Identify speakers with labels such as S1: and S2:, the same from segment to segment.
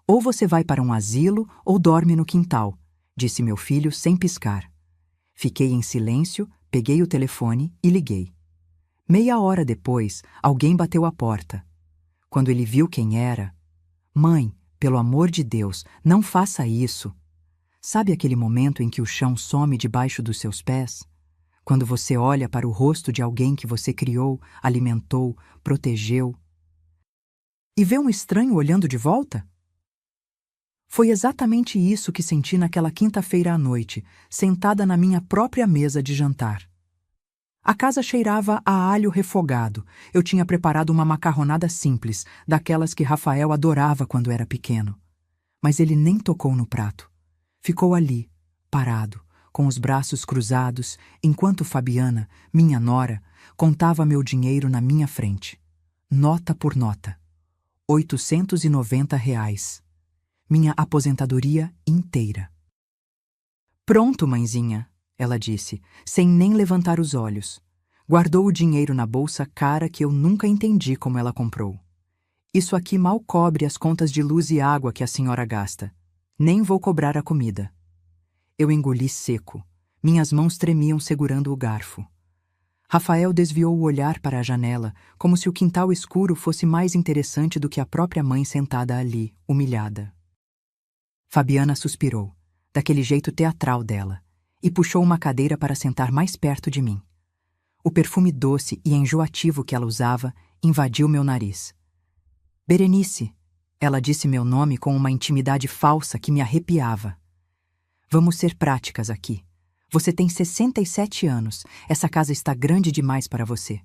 S1: Ou você vai para um asilo ou dorme no quintal, disse meu filho sem piscar. Fiquei em silêncio, peguei o telefone e liguei. Meia hora depois, alguém bateu à porta. Quando ele viu quem era... Mãe, pelo amor de Deus, não faça isso. Sabe aquele momento em que o chão some debaixo dos seus pés? Quando você olha para o rosto de alguém que você criou, alimentou, protegeu, e vê um estranho olhando de volta? Foi exatamente isso que senti naquela quinta-feira à noite, sentada na minha própria mesa de jantar. A casa cheirava a alho refogado. Eu tinha preparado uma macarronada simples, daquelas que Rafael adorava quando era pequeno. Mas ele nem tocou no prato. Ficou ali, parado, com os braços cruzados, enquanto Fabiana, minha nora, contava meu dinheiro na minha frente. Nota por nota. R$ 890. Minha aposentadoria inteira. Pronto, mãezinha, ela disse, sem nem levantar os olhos. Guardou o dinheiro na bolsa cara que eu nunca entendi como ela comprou. Isso aqui mal cobre as contas de luz e água que a senhora gasta. Nem vou cobrar a comida. Eu engoli seco. Minhas mãos tremiam segurando o garfo. Rafael desviou o olhar para a janela, como se o quintal escuro fosse mais interessante do que a própria mãe sentada ali, humilhada. Fabiana suspirou, daquele jeito teatral dela, e puxou uma cadeira para sentar mais perto de mim. O perfume doce e enjoativo que ela usava invadiu meu nariz. Berenice, ela disse meu nome com uma intimidade falsa que me arrepiava. Vamos ser práticas aqui. Você tem 67 anos. Essa casa está grande demais para você.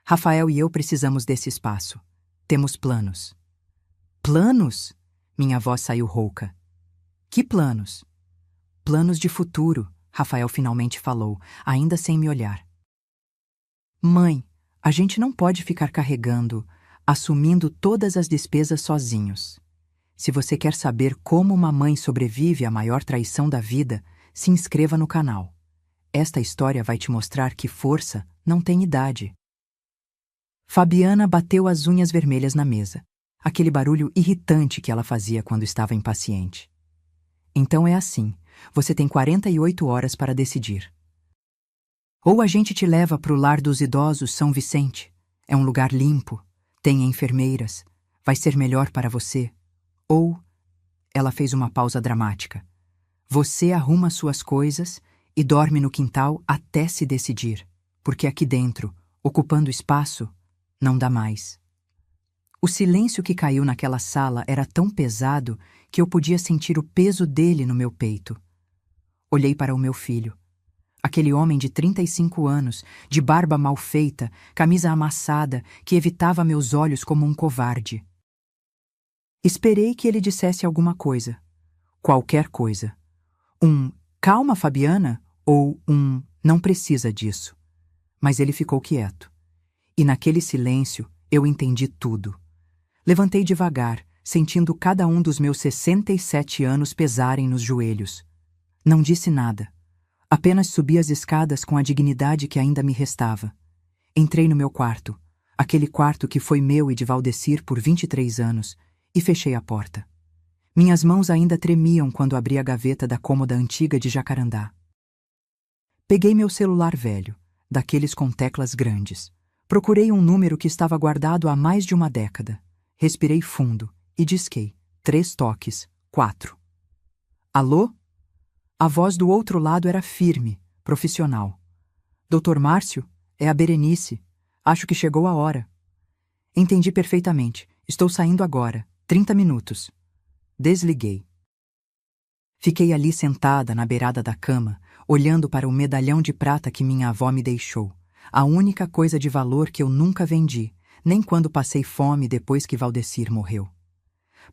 S1: Rafael e eu precisamos desse espaço. Temos planos. Planos? Minha voz saiu rouca. Que planos? Planos de futuro, Rafael finalmente falou, ainda sem me olhar. Mãe, a gente não pode ficar carregando, assumindo todas as despesas sozinhos. Se você quer saber como uma mãe sobrevive à maior traição da vida, se inscreva no canal. Esta história vai te mostrar que força não tem idade. Fabiana bateu as unhas vermelhas na mesa, aquele barulho irritante que ela fazia quando estava impaciente. Então é assim, você tem 48 horas para decidir. Ou a gente te leva para o lar dos idosos São Vicente. É um lugar limpo, tem enfermeiras, vai ser melhor para você. Ou, ela fez uma pausa dramática, você arruma suas coisas e dorme no quintal até se decidir, porque aqui dentro, ocupando espaço, não dá mais. O silêncio que caiu naquela sala era tão pesado que eu podia sentir o peso dele no meu peito. Olhei para o meu filho. Aquele homem de 35 anos, de barba mal feita, camisa amassada, que evitava meus olhos como um covarde. Esperei que ele dissesse alguma coisa. Qualquer coisa. Calma, Fabiana, ou não precisa disso. Mas ele ficou quieto. E naquele silêncio eu entendi tudo. Levantei devagar, sentindo cada um dos meus 67 anos pesarem nos joelhos. Não disse nada. Apenas subi as escadas com a dignidade que ainda me restava. Entrei no meu quarto, aquele quarto que foi meu e de Valdecir por 23 anos, e fechei a porta. Minhas mãos ainda tremiam quando abri a gaveta da cômoda antiga de Jacarandá. Peguei meu celular velho, daqueles com teclas grandes. Procurei um número que estava guardado há mais de uma década. Respirei fundo e disquei. 3 toques. 4. Alô? A voz do outro lado era firme, profissional. Doutor Márcio? É a Berenice. Acho que chegou a hora. Entendi perfeitamente. Estou saindo agora. 30 minutos. Desliguei. Fiquei ali sentada na beirada da cama, olhando para o medalhão de prata que minha avó me deixou. A única coisa de valor que eu nunca vendi, nem quando passei fome depois que Valdecir morreu.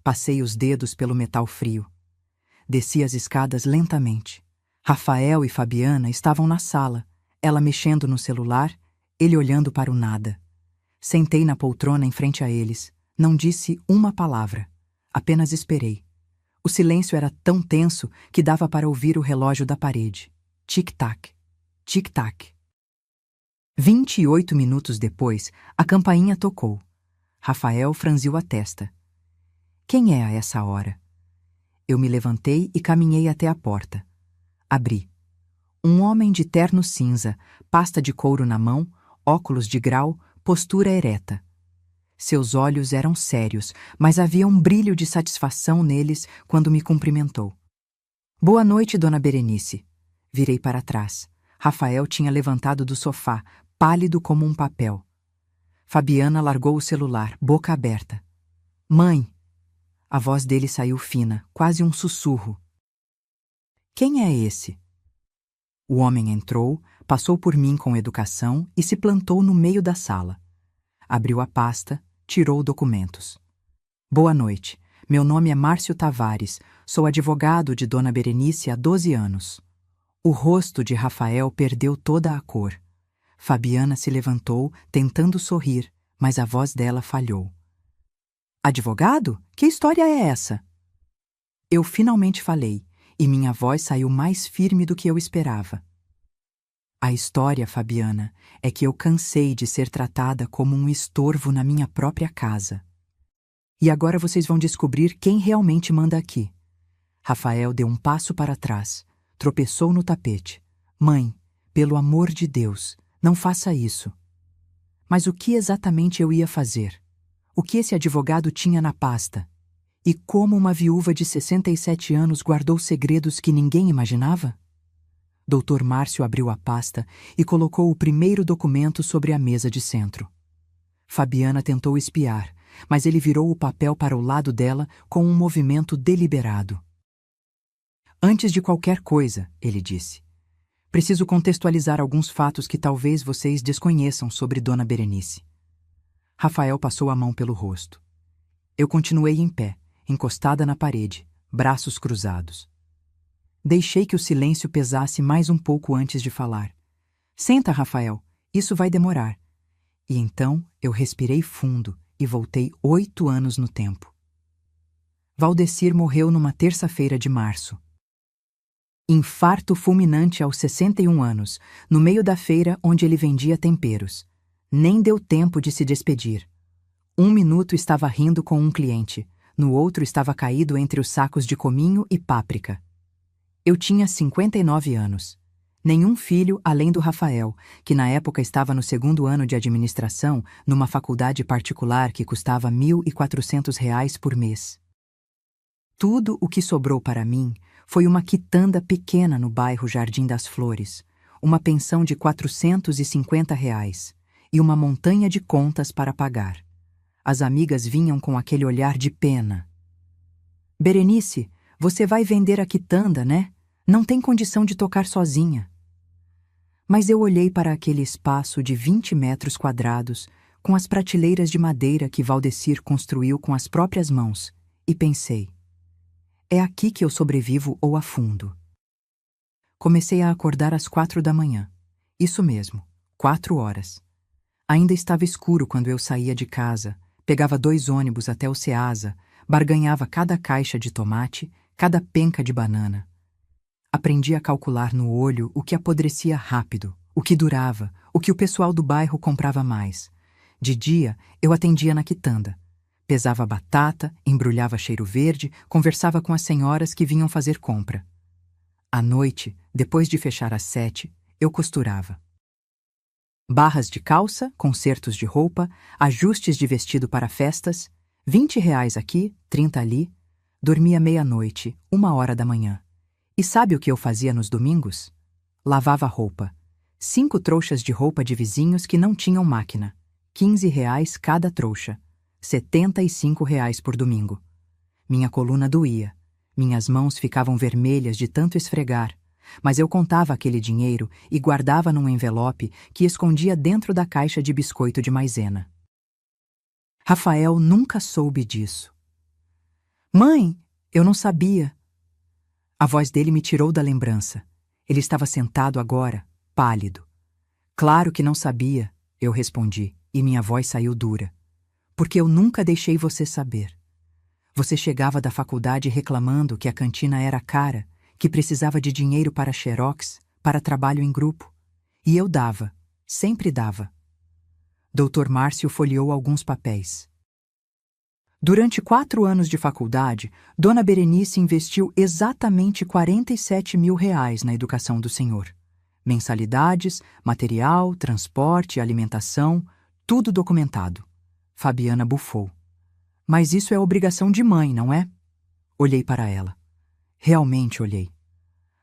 S1: Passei os dedos pelo metal frio. Desci as escadas lentamente. Rafael e Fabiana estavam na sala, ela mexendo no celular, ele olhando para o nada. Sentei na poltrona em frente a eles. Não disse uma palavra. Apenas esperei. O silêncio era tão tenso que dava para ouvir o relógio da parede. Tic-tac, tic-tac. 28 minutos depois, a campainha tocou. Rafael franziu a testa. Quem é a essa hora? Eu me levantei e caminhei até a porta. Abri. Um homem de terno cinza, pasta de couro na mão, óculos de grau, postura ereta. Seus olhos eram sérios, mas havia um brilho de satisfação neles quando me cumprimentou. Boa noite, dona Berenice. Virei para trás. Rafael tinha levantado do sofá, pálido como um papel. Fabiana largou o celular, boca aberta. Mãe! A voz dele saiu fina, quase um sussurro. Quem é esse? O homem entrou, passou por mim com educação e se plantou no meio da sala. Abriu a pasta, tirou documentos. Boa noite. Meu nome é Márcio Tavares. Sou advogado de dona Berenice há 12 anos. O rosto de Rafael perdeu toda a cor. Fabiana se levantou, tentando sorrir, mas a voz dela falhou. Advogado? Que história é essa? Eu finalmente falei, e minha voz saiu mais firme do que eu esperava. A história, Fabiana, é que eu cansei de ser tratada como um estorvo na minha própria casa. E agora vocês vão descobrir quem realmente manda aqui. Rafael deu um passo para trás, tropeçou no tapete. Mãe, pelo amor de Deus, não faça isso. Mas o que exatamente eu ia fazer? O que esse advogado tinha na pasta? E como uma viúva de 67 anos guardou segredos que ninguém imaginava? Dr. Márcio abriu a pasta e colocou o primeiro documento sobre a mesa de centro. Fabiana tentou espiar, mas ele virou o papel para o lado dela com um movimento deliberado. Antes de qualquer coisa, ele disse, preciso contextualizar alguns fatos que talvez vocês desconheçam sobre Dona Berenice. Rafael passou a mão pelo rosto. Eu continuei em pé, encostada na parede, braços cruzados. Deixei que o silêncio pesasse mais um pouco antes de falar. Senta, Rafael, isso vai demorar. E então eu respirei fundo e voltei 8 anos no tempo. Valdecir morreu numa terça-feira de março. Infarto fulminante aos 61 anos, no meio da feira onde ele vendia temperos. Nem deu tempo de se despedir. 1 minuto estava rindo com um cliente, no outro estava caído entre os sacos de cominho e páprica. Eu tinha 59 anos. Nenhum filho além do Rafael, que na época estava no 2º ano de administração numa faculdade particular que custava R$ 1.400 por mês. Tudo o que sobrou para mim foi uma quitanda pequena no bairro Jardim das Flores, uma pensão de R$ 450 e uma montanha de contas para pagar. As amigas vinham com aquele olhar de pena. Berenice, você vai vender a quitanda, né? Não tem condição de tocar sozinha. Mas eu olhei para aquele espaço de 20 metros quadrados, com as prateleiras de madeira que Valdecir construiu com as próprias mãos, e pensei, é aqui que eu sobrevivo ou afundo. Comecei a acordar às 4 da manhã. Isso mesmo, 4 horas. Ainda estava escuro quando eu saía de casa, pegava 2 ônibus até o Ceasa, barganhava cada caixa de tomate, cada penca de banana. Aprendi a calcular no olho o que apodrecia rápido, o que durava, o que o pessoal do bairro comprava mais. De dia, eu atendia na quitanda. Pesava batata, embrulhava cheiro verde, conversava com as senhoras que vinham fazer compra. À noite, depois de fechar às 7, eu costurava. Barras de calça, consertos de roupa, ajustes de vestido para festas, R$ 20 aqui, 30 ali. Dormia meia-noite, 1 da manhã. E sabe o que eu fazia nos domingos? Lavava roupa. 5 trouxas de roupa de vizinhos que não tinham máquina. R$ 15 cada trouxa. R$ 75 por domingo. Minha coluna doía. Minhas mãos ficavam vermelhas de tanto esfregar. Mas eu contava aquele dinheiro e guardava num envelope que escondia dentro da caixa de biscoito de maisena. Rafael nunca soube disso. Mãe, eu não sabia. A voz dele me tirou da lembrança. Ele estava sentado agora, pálido. Claro que não sabia, eu respondi, e minha voz saiu dura. Porque eu nunca deixei você saber. Você chegava da faculdade reclamando que a cantina era cara, que precisava de dinheiro para xerox, para trabalho em grupo. E eu dava, sempre dava. Dr. Márcio folheou alguns papéis. Durante 4 anos de faculdade, Dona Berenice investiu exatamente R$ 47.000 na educação do senhor. Mensalidades, material, transporte, alimentação, tudo documentado. Fabiana bufou. Mas isso é obrigação de mãe, não é? Olhei para ela. Realmente olhei.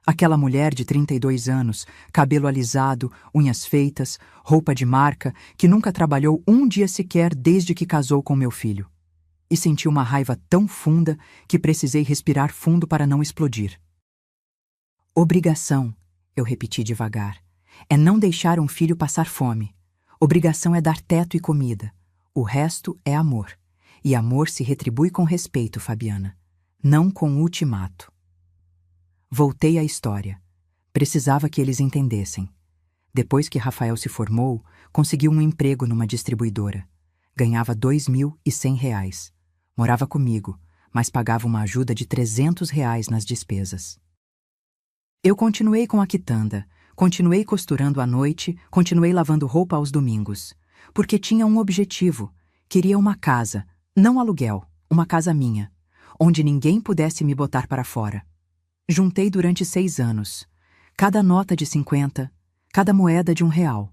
S1: Aquela mulher de 32 anos, cabelo alisado, unhas feitas, roupa de marca, que nunca trabalhou um dia sequer desde que casou com meu filho. E senti uma raiva tão funda que precisei respirar fundo para não explodir. Obrigação, eu repeti devagar, é não deixar um filho passar fome. Obrigação é dar teto e comida. O resto é amor. E amor se retribui com respeito, Fabiana, não com ultimato. Voltei à história. Precisava que eles entendessem. Depois que Rafael se formou, conseguiu um emprego numa distribuidora. Ganhava R$ 2.100. Morava comigo, mas pagava uma ajuda de R$ 300 nas despesas. Eu continuei com a quitanda, continuei costurando à noite, continuei lavando roupa aos domingos. Porque tinha um objetivo. Queria uma casa, não aluguel, uma casa minha, onde ninguém pudesse me botar para fora. Juntei durante 6 anos. Cada nota de 50, cada moeda de R$ 1.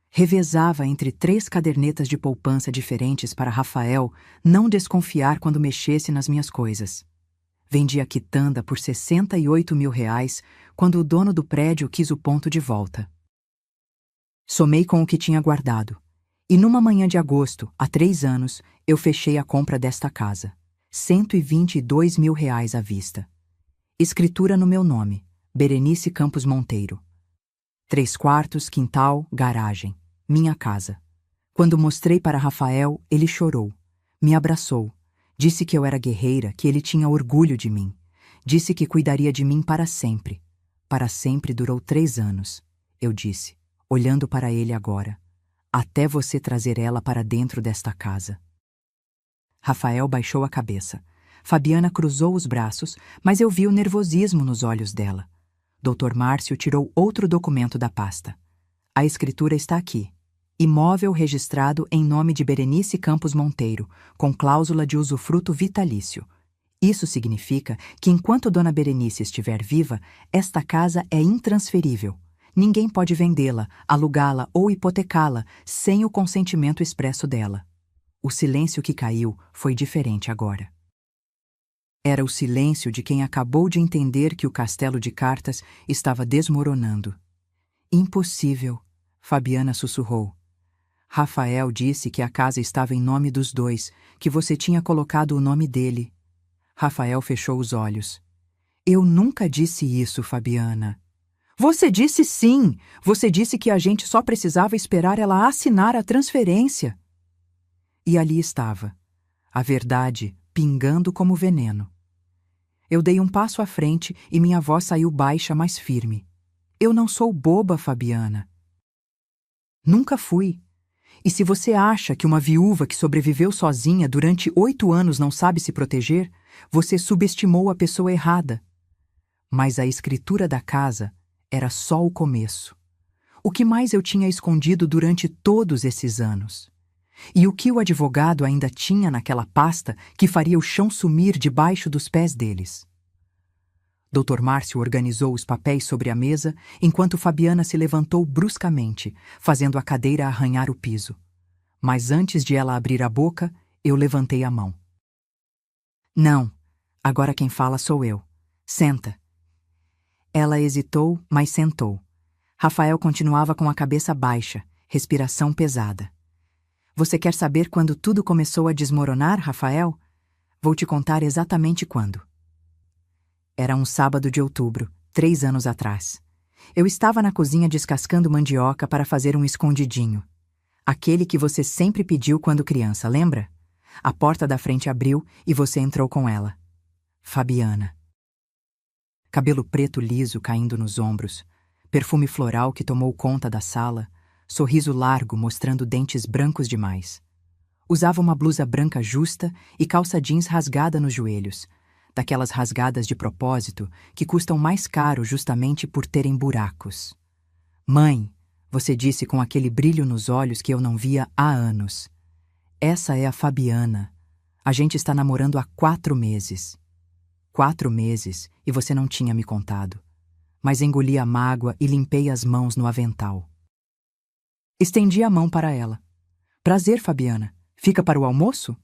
S1: Revezava entre 3 cadernetas de poupança diferentes para Rafael não desconfiar quando mexesse nas minhas coisas. Vendi a quitanda por R$ 68.000 quando o dono do prédio quis o ponto de volta. Somei com o que tinha guardado. E numa manhã de agosto, há 3 anos, eu fechei a compra desta casa. R$ 122.000 à vista. Escritura no meu nome, Berenice Campos Monteiro. 3 quartos, quintal, garagem. Minha casa. Quando mostrei para Rafael, ele chorou. Me abraçou. Disse que eu era guerreira, que ele tinha orgulho de mim. Disse que cuidaria de mim para sempre. Para sempre durou 3 anos. Eu disse, olhando para ele agora. Até você trazer ela para dentro desta casa. Rafael baixou a cabeça. Fabiana cruzou os braços, mas eu vi o nervosismo nos olhos dela. Dr. Márcio tirou outro documento da pasta. A escritura está aqui. Imóvel registrado em nome de Berenice Campos Monteiro, com cláusula de usufruto vitalício. Isso significa que enquanto Dona Berenice estiver viva, esta casa é intransferível. Ninguém pode vendê-la, alugá-la ou hipotecá-la sem o consentimento expresso dela. O silêncio que caiu foi diferente agora. Era o silêncio de quem acabou de entender que o castelo de cartas estava desmoronando. Impossível, Fabiana sussurrou. Rafael disse que a casa estava em nome dos dois, que você tinha colocado o nome dele. Rafael fechou os olhos. Eu nunca disse isso, Fabiana. Você disse sim! Você disse que a gente só precisava esperar ela assinar a transferência. E ali estava, a verdade pingando como veneno. Eu dei um passo à frente e minha voz saiu baixa, mas firme. Eu não sou boba, Fabiana. Nunca fui. E se você acha que uma viúva que sobreviveu sozinha durante 8 anos não sabe se proteger, você subestimou a pessoa errada. Mas a escritura da casa era só o começo. O que mais eu tinha escondido durante todos esses anos? E o que o advogado ainda tinha naquela pasta que faria o chão sumir debaixo dos pés deles? Dr. Márcio organizou os papéis sobre a mesa enquanto Fabiana se levantou bruscamente, fazendo a cadeira arranhar o piso. Mas antes de ela abrir a boca, eu levantei a mão. Não, agora quem fala sou eu. Senta. Ela hesitou, mas sentou. Rafael continuava com a cabeça baixa, respiração pesada. Você quer saber quando tudo começou a desmoronar, Rafael? Vou te contar exatamente quando. Era um sábado de outubro, 3 anos atrás. Eu estava na cozinha descascando mandioca para fazer um escondidinho. Aquele que você sempre pediu quando criança, lembra? A porta da frente abriu e você entrou com ela. Fabiana. Cabelo preto liso caindo nos ombros, perfume floral que tomou conta da sala, sorriso largo mostrando dentes brancos demais. Usava uma blusa branca justa e calça jeans rasgada nos joelhos, daquelas rasgadas de propósito que custam mais caro justamente por terem buracos. Mãe, você disse com aquele brilho nos olhos que eu não via há anos. Essa é a Fabiana, A gente está namorando há 4 meses. 4 meses e você não tinha me contado. Mas engoli a mágoa e limpei as mãos no avental. Estendi a mão para ela. Prazer, Fabiana. Fica para o almoço?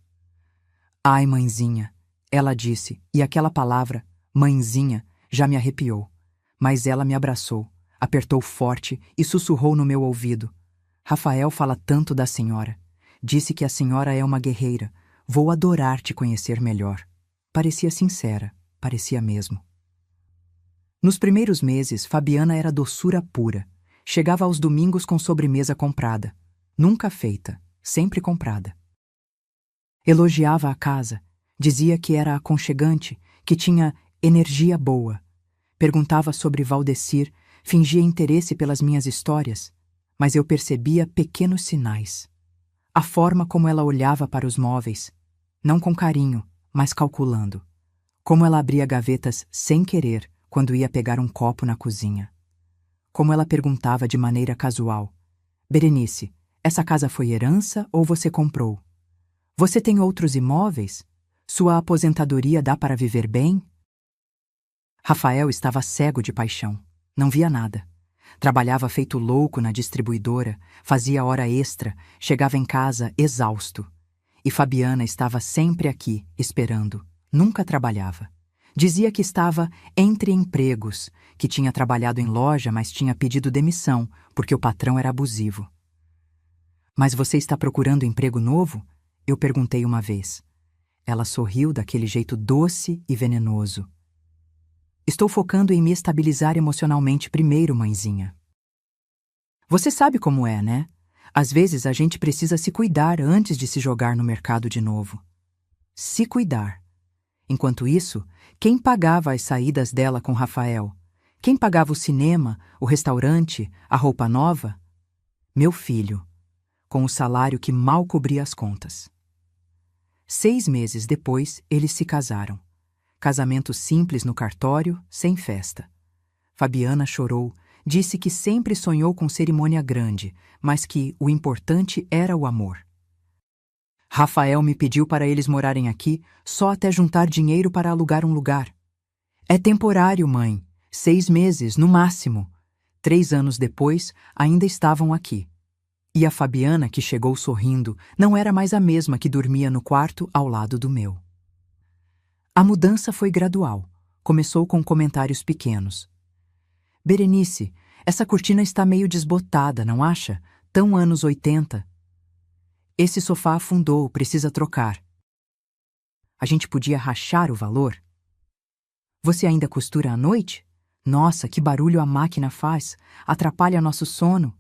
S1: Ai, mãezinha, ela disse, e aquela palavra, mãezinha, já me arrepiou. Mas ela me abraçou, apertou forte e sussurrou no meu ouvido. Rafael fala tanto da senhora. Disse que a senhora é uma guerreira. Vou adorar te conhecer melhor. Parecia sincera, parecia mesmo. Nos primeiros meses, Fabiana era doçura pura. Chegava aos domingos com sobremesa comprada. Nunca feita, sempre comprada. Elogiava a casa, dizia que era aconchegante, que tinha energia boa. Perguntava sobre Valdecir, fingia interesse pelas minhas histórias, mas eu percebia pequenos sinais. A forma como ela olhava para os móveis, não com carinho, mas calculando. Como ela abria gavetas sem querer quando ia pegar um copo na cozinha. Como ela perguntava de maneira casual: Berenice, essa casa foi herança ou você comprou? Você tem outros imóveis? Sua aposentadoria dá para viver bem? Rafael estava cego de paixão. Não via nada. Trabalhava feito louco na distribuidora, fazia hora extra, chegava em casa exausto. E Fabiana estava sempre aqui, esperando. Nunca trabalhava. Dizia que estava entre empregos, que tinha trabalhado em loja, mas tinha pedido demissão, porque o patrão era abusivo. Mas você está procurando emprego novo? Eu perguntei uma vez. Ela sorriu daquele jeito doce e venenoso. Estou focando em me estabilizar emocionalmente primeiro, mãezinha. Você sabe como é, né? Às vezes a gente precisa se cuidar antes de se jogar no mercado de novo. Se cuidar. Enquanto isso, quem pagava as saídas dela com Rafael? Quem pagava o cinema, o restaurante, a roupa nova? Meu filho, com o salário que mal cobria as contas. 6 meses depois, eles se casaram. Casamento simples no cartório, sem festa. Fabiana chorou, disse que sempre sonhou com cerimônia grande, mas que o importante era o amor. Rafael me pediu para eles morarem aqui só até juntar dinheiro para alugar um lugar. É temporário, mãe. 6 meses, no máximo. 3 anos depois, ainda estavam aqui. E a Fabiana, que chegou sorrindo, não era mais a mesma que dormia no quarto ao lado do meu. A mudança foi gradual. Começou com comentários pequenos. Berenice, essa cortina está meio desbotada, não acha? Tão anos 80. Esse sofá afundou, precisa trocar. A gente podia rachar o valor? Você ainda costura à noite? Nossa, que barulho a máquina faz! Atrapalha nosso sono.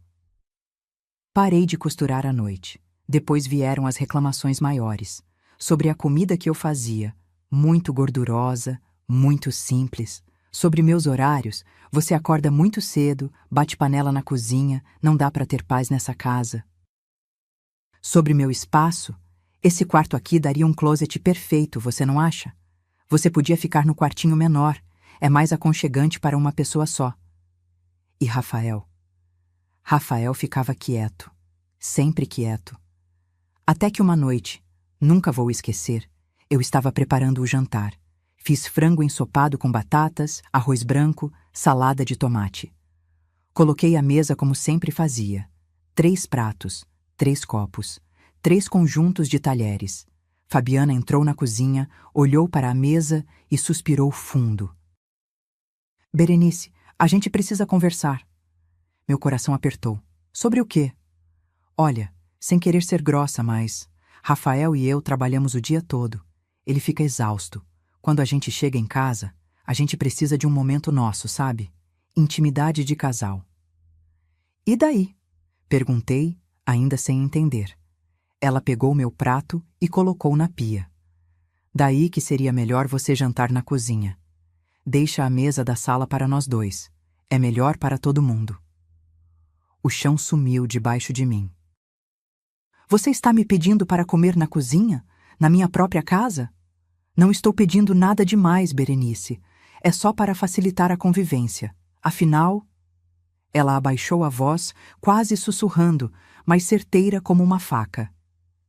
S1: Parei de costurar à noite. Depois vieram as reclamações maiores. Sobre a comida que eu fazia, muito gordurosa, muito simples. Sobre meus horários, você acorda muito cedo, bate panela na cozinha, não dá para ter paz nessa casa. Sobre meu espaço, esse quarto aqui daria um closet perfeito, você não acha? Você podia ficar no quartinho menor, é mais aconchegante para uma pessoa só. E Rafael? Rafael ficava quieto, sempre quieto. Até que uma noite, nunca vou esquecer, eu estava preparando o jantar. Fiz frango ensopado com batatas, arroz branco, salada de tomate. Coloquei a mesa como sempre fazia. 3 pratos, 3 copos, 3 conjuntos de talheres. Fabiana entrou na cozinha, olhou para a mesa e suspirou fundo. Berenice, a gente precisa conversar. Meu coração apertou. Sobre o quê? Olha, sem querer ser grossa, mas Rafael e eu trabalhamos o dia todo. Ele fica exausto. Quando a gente chega em casa, a gente precisa de um momento nosso, sabe? Intimidade de casal. E daí? Perguntei, ainda sem entender. Ela pegou meu prato e colocou na pia. Daí que seria melhor você jantar na cozinha. Deixa a mesa da sala para nós dois. É melhor para todo mundo. O chão sumiu debaixo de mim. Você está me pedindo para comer na cozinha? Na minha própria casa? Não estou pedindo nada demais, Berenice. É só para facilitar a convivência. Afinal... Ela abaixou a voz, quase sussurrando, mas certeira como uma faca.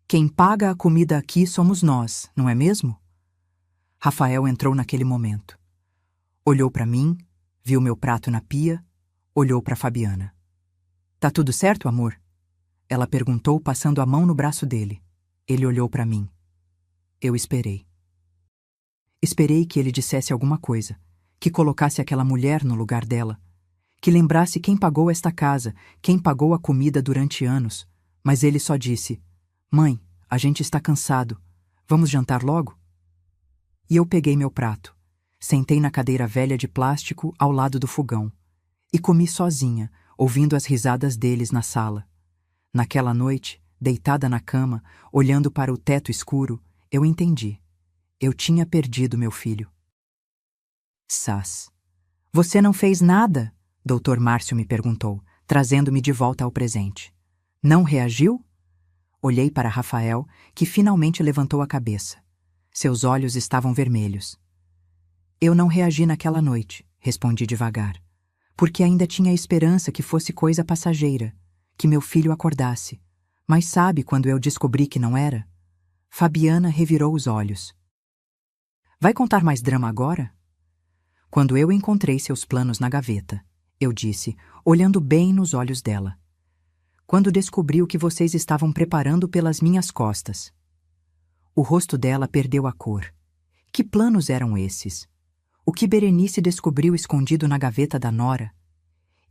S1: Quem paga a comida aqui somos nós, não é mesmo? Rafael entrou naquele momento. Olhou para mim, viu meu prato na pia, olhou para Fabiana. Tá tudo certo, amor? Ela perguntou, passando a mão no braço dele. Ele olhou para mim. Eu esperei. Esperei que ele dissesse alguma coisa, que colocasse aquela mulher no lugar dela, que lembrasse quem pagou esta casa, quem pagou a comida durante anos, mas ele só disse: Mãe, a gente está cansado. Vamos jantar logo? E eu peguei meu prato, sentei na cadeira velha de plástico ao lado do fogão e comi sozinha, ouvindo as risadas deles na sala. Naquela noite, deitada na cama, olhando para o teto escuro, eu entendi. Eu tinha perdido meu filho. Sás. Você não fez nada? Dr. Márcio me perguntou, trazendo-me de volta ao presente. Não reagiu? Olhei para Rafael, que finalmente levantou a cabeça. Seus olhos estavam vermelhos. Eu não reagi naquela noite, respondi devagar, porque ainda tinha esperança que fosse coisa passageira, que meu filho acordasse. Mas sabe quando eu descobri que não era? Fabiana revirou os olhos. Vai contar mais drama agora? Quando eu encontrei seus planos na gaveta, eu disse, olhando bem nos olhos dela. Quando descobri o que vocês estavam preparando pelas minhas costas. O rosto dela perdeu a cor. Que planos eram esses? O que Berenice descobriu escondido na gaveta da nora?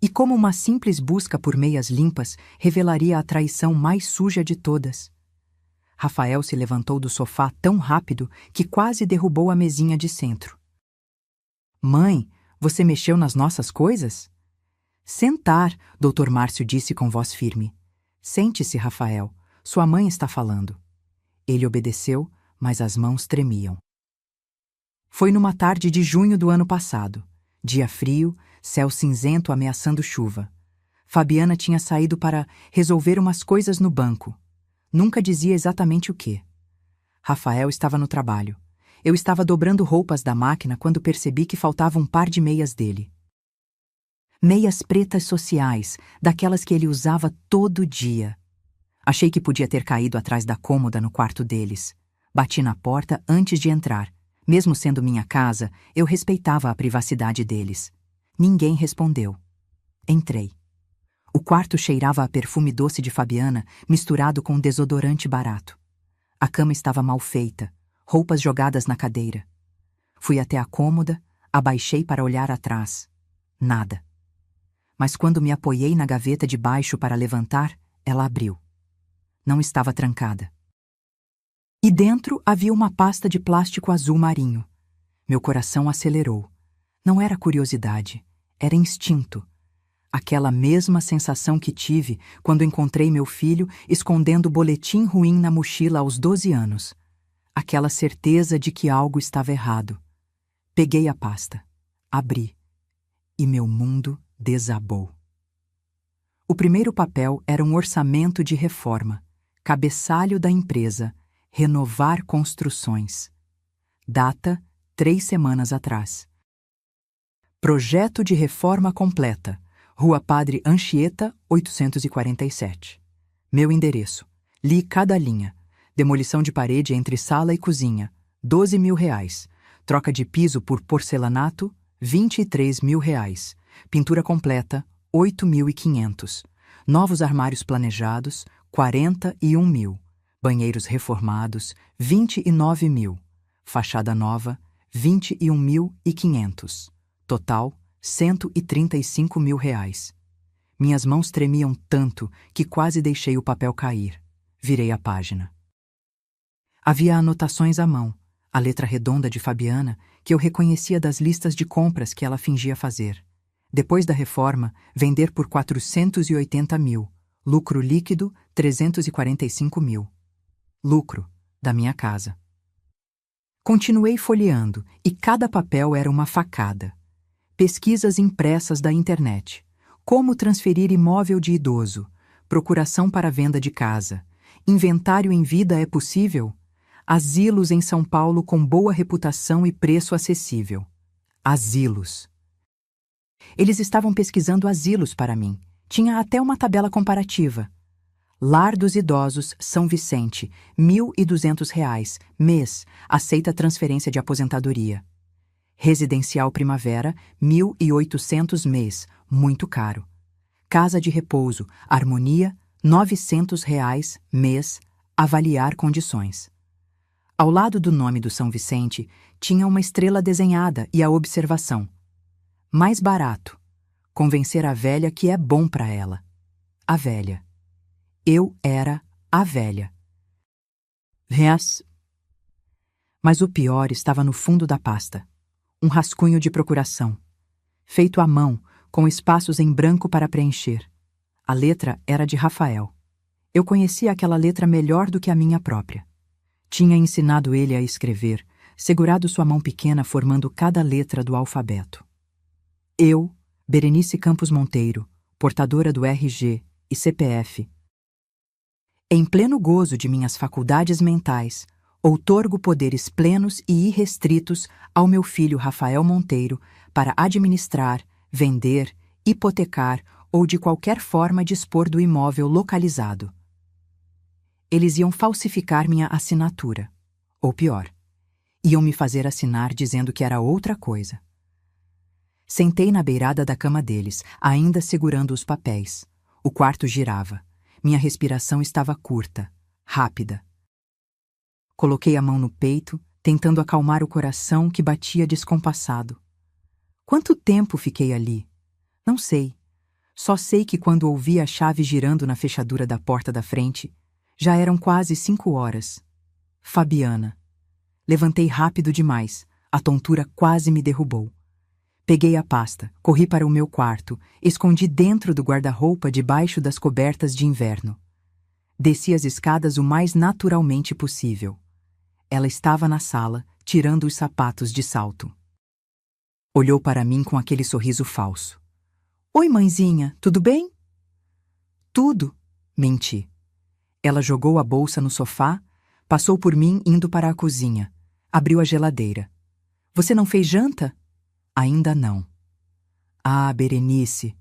S1: E como uma simples busca por meias limpas revelaria a traição mais suja de todas? Rafael se levantou do sofá tão rápido que quase derrubou a mesinha de centro. Mãe, você mexeu nas nossas coisas? Sentar, Dr. Márcio disse com voz firme. Sente-se, Rafael. Sua mãe está falando. Ele obedeceu, mas as mãos tremiam. Foi numa tarde de junho do ano passado. Dia frio, céu cinzento ameaçando chuva. Fabiana tinha saído para resolver umas coisas no banco. Nunca dizia exatamente o quê. Rafael estava no trabalho. Eu estava dobrando roupas da máquina quando percebi que faltava um par de meias dele. Meias pretas sociais, daquelas que ele usava todo dia. Achei que podia ter caído atrás da cômoda no quarto deles. Bati na porta antes de entrar. Mesmo sendo minha casa, eu respeitava a privacidade deles. Ninguém respondeu. Entrei. O quarto cheirava a perfume doce de Fabiana, misturado com desodorante barato. A cama estava mal feita, roupas jogadas na cadeira. Fui até a cômoda, abaixei para olhar atrás. Nada. Mas quando me apoiei na gaveta de baixo para levantar, ela abriu. Não estava trancada. E dentro havia uma pasta de plástico azul marinho. Meu coração acelerou. Não era curiosidade, era instinto. Aquela mesma sensação que tive quando encontrei meu filho escondendo o boletim ruim na mochila aos 12 anos. Aquela certeza de que algo estava errado. Peguei a pasta, abri, e meu mundo desabou. O primeiro papel era um orçamento de reforma. Cabeçalho da empresa, Renovar Construções. Data, 3 semanas atrás. Projeto de reforma completa. Rua Padre Anchieta, 847. Meu endereço. Li cada linha. Demolição de parede entre sala e cozinha, R$ 12.000. Troca de piso por porcelanato, R$ 23.000. Pintura completa, 8.500. Novos armários planejados, 41.000. Banheiros reformados, 29.000. Fachada nova, 21.500. Total, R$ 135.000. Minhas mãos tremiam tanto que quase deixei o papel cair. Virei a página. Havia anotações à mão, a letra redonda de Fabiana, que eu reconhecia das listas de compras que ela fingia fazer. Depois da reforma, vender por 480.000. Lucro líquido, 345.000. Lucro, da minha casa. Continuei folheando, e cada papel era uma facada. Pesquisas impressas da internet. Como transferir imóvel de idoso. Procuração para venda de casa. Inventário em vida é possível? Asilos em São Paulo com boa reputação e preço acessível. Asilos. Eles estavam pesquisando asilos para mim. Tinha até uma tabela comparativa. Lar dos Idosos, São Vicente, R$ 1.200, mês, aceita transferência de aposentadoria. Residencial Primavera, 1.800, mês, muito caro. Casa de Repouso, Harmonia, R$ 900, mês, avaliar condições. Ao lado do nome do São Vicente, tinha uma estrela desenhada e a observação: mais barato. Convencer a velha que é bom para ela. A velha. Eu era a velha. Mas o pior estava no fundo da pasta. Um rascunho de procuração. Feito à mão, com espaços em branco para preencher. A letra era de Rafael. Eu conhecia aquela letra melhor do que a minha própria. Tinha ensinado ele a escrever, segurado sua mão pequena formando cada letra do alfabeto. Eu, Berenice Campos Monteiro, portadora do RG e CPF. Em pleno gozo de minhas faculdades mentais, outorgo poderes plenos e irrestritos ao meu filho Rafael Monteiro para administrar, vender, hipotecar ou de qualquer forma dispor do imóvel localizado. Eles iam falsificar minha assinatura. Ou pior, iam me fazer assinar dizendo que era outra coisa. Sentei na beirada da cama deles, ainda segurando os papéis. O quarto girava. Minha respiração estava curta, rápida. Coloquei a mão no peito, tentando acalmar o coração que batia descompassado. Quanto tempo fiquei ali? Não sei. Só sei que quando ouvi a chave girando na fechadura da porta da frente, já eram quase 5 horas. Fabiana. Levantei rápido demais. A tontura quase me derrubou. Peguei a pasta, corri para o meu quarto, escondi dentro do guarda-roupa debaixo das cobertas de inverno. Desci as escadas o mais naturalmente possível. Ela estava na sala, tirando os sapatos de salto. Olhou para mim com aquele sorriso falso. Oi, mãezinha, tudo bem? Tudo, menti. Ela jogou a bolsa no sofá, passou por mim indo para a cozinha, abriu a geladeira. Você não fez janta? Ainda não. Ah, Berenice,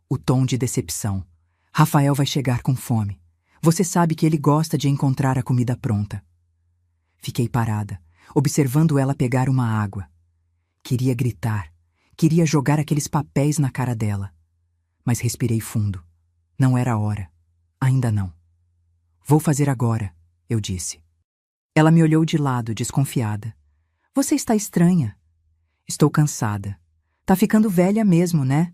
S1: o tom de decepção. Rafael vai chegar com fome. Você sabe que ele gosta de encontrar a comida pronta. Fiquei parada, observando ela pegar uma água. Queria gritar, queria jogar aqueles papéis na cara dela. Mas respirei fundo. Não era a hora. Ainda não. Vou fazer agora, eu disse. Ela me olhou de lado, desconfiada. Você está estranha. Estou cansada. Tá ficando velha mesmo, né?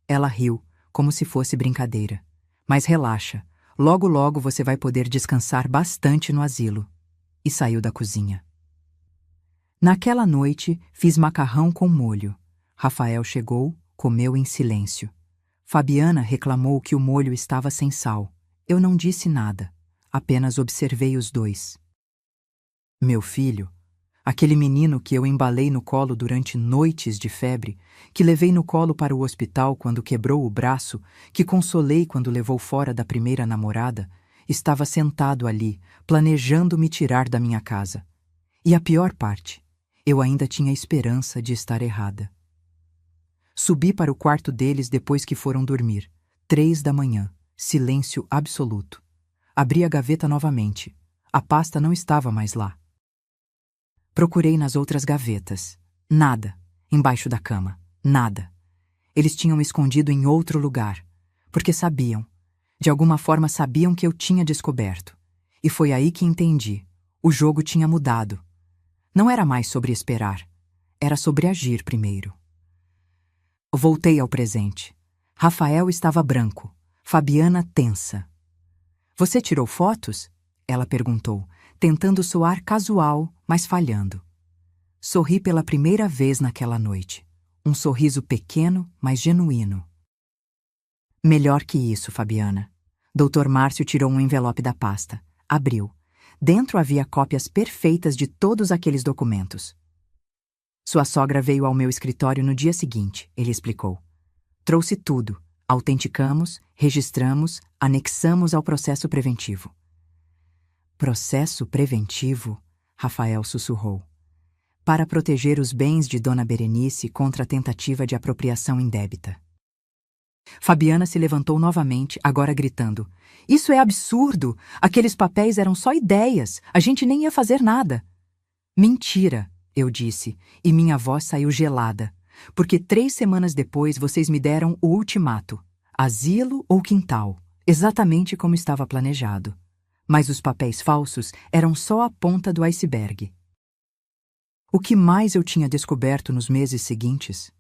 S1: Ela riu, como se fosse brincadeira. Mas relaxa, logo logo você vai poder descansar bastante no asilo. E saiu da cozinha. Naquela noite, fiz macarrão com molho. Rafael chegou, comeu em silêncio. Fabiana reclamou que o molho estava sem sal. Eu não disse nada, apenas observei os dois. Meu filho, aquele menino que eu embalei no colo durante noites de febre, que levei no colo para o hospital quando quebrou o braço, que consolei quando levou fora da primeira namorada, estava sentado ali, planejando me tirar da minha casa. E a pior parte, eu ainda tinha esperança de estar errada. Subi para o quarto deles depois que foram dormir. 3 da manhã, silêncio absoluto. Abri a gaveta novamente. A pasta não estava mais lá. Procurei nas outras gavetas. Nada. Embaixo da cama. Nada. Eles tinham escondido em outro lugar. Porque sabiam. De alguma forma sabiam que eu tinha descoberto. E foi aí que entendi. O jogo tinha mudado. Não era mais sobre esperar. Era sobre agir primeiro. Voltei ao presente. Rafael estava branco. Fabiana tensa. Você tirou fotos? Ela perguntou, tentando soar casual, mas falhando. Sorri pela primeira vez naquela noite. Um sorriso pequeno, mas genuíno. Melhor que isso, Fabiana. Dr. Márcio tirou um envelope da pasta. Abriu. Dentro havia cópias perfeitas de todos aqueles documentos. Sua sogra veio ao meu escritório no dia seguinte, ele explicou. Trouxe tudo. Autenticamos, registramos, anexamos ao processo preventivo. Processo preventivo? Rafael sussurrou. Para proteger os bens de Dona Berenice contra a tentativa de apropriação indébita. Fabiana se levantou novamente, agora gritando. Isso é absurdo! Aqueles papéis eram só ideias. A gente nem ia fazer nada. Mentira, eu disse, e minha voz saiu gelada. Porque 3 semanas depois vocês me deram o ultimato. Asilo ou quintal. Exatamente como estava planejado. Mas os papéis falsos eram só a ponta do iceberg. O que mais eu tinha descoberto nos meses seguintes?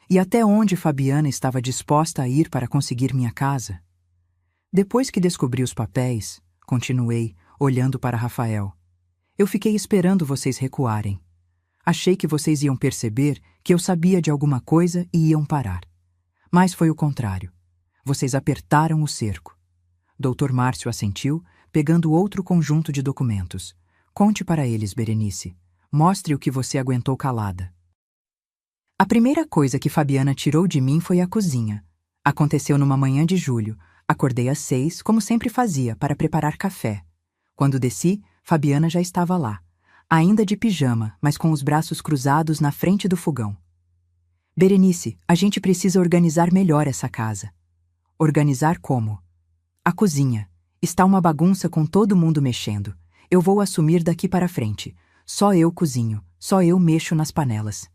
S1: E até onde Fabiana estava disposta a ir para conseguir minha casa? Depois que descobri os papéis, continuei, olhando para Rafael. Eu fiquei esperando vocês recuarem. Achei que vocês iam perceber que eu sabia de alguma coisa e iam parar. Mas foi o contrário. Vocês apertaram o cerco. Dr. Márcio assentiu, pegando outro conjunto de documentos. Conte para eles, Berenice. Mostre o que você aguentou calada. A primeira coisa que Fabiana tirou de mim foi a cozinha. Aconteceu numa manhã de julho. Acordei às 6, como sempre fazia, para preparar café. Quando desci, Fabiana já estava lá. Ainda de pijama, mas com os braços cruzados na frente do fogão. Berenice, a gente precisa organizar melhor essa casa. Organizar como? A cozinha. Está uma bagunça com todo mundo mexendo. Eu vou assumir daqui para frente. Só eu cozinho, só eu mexo nas panelas.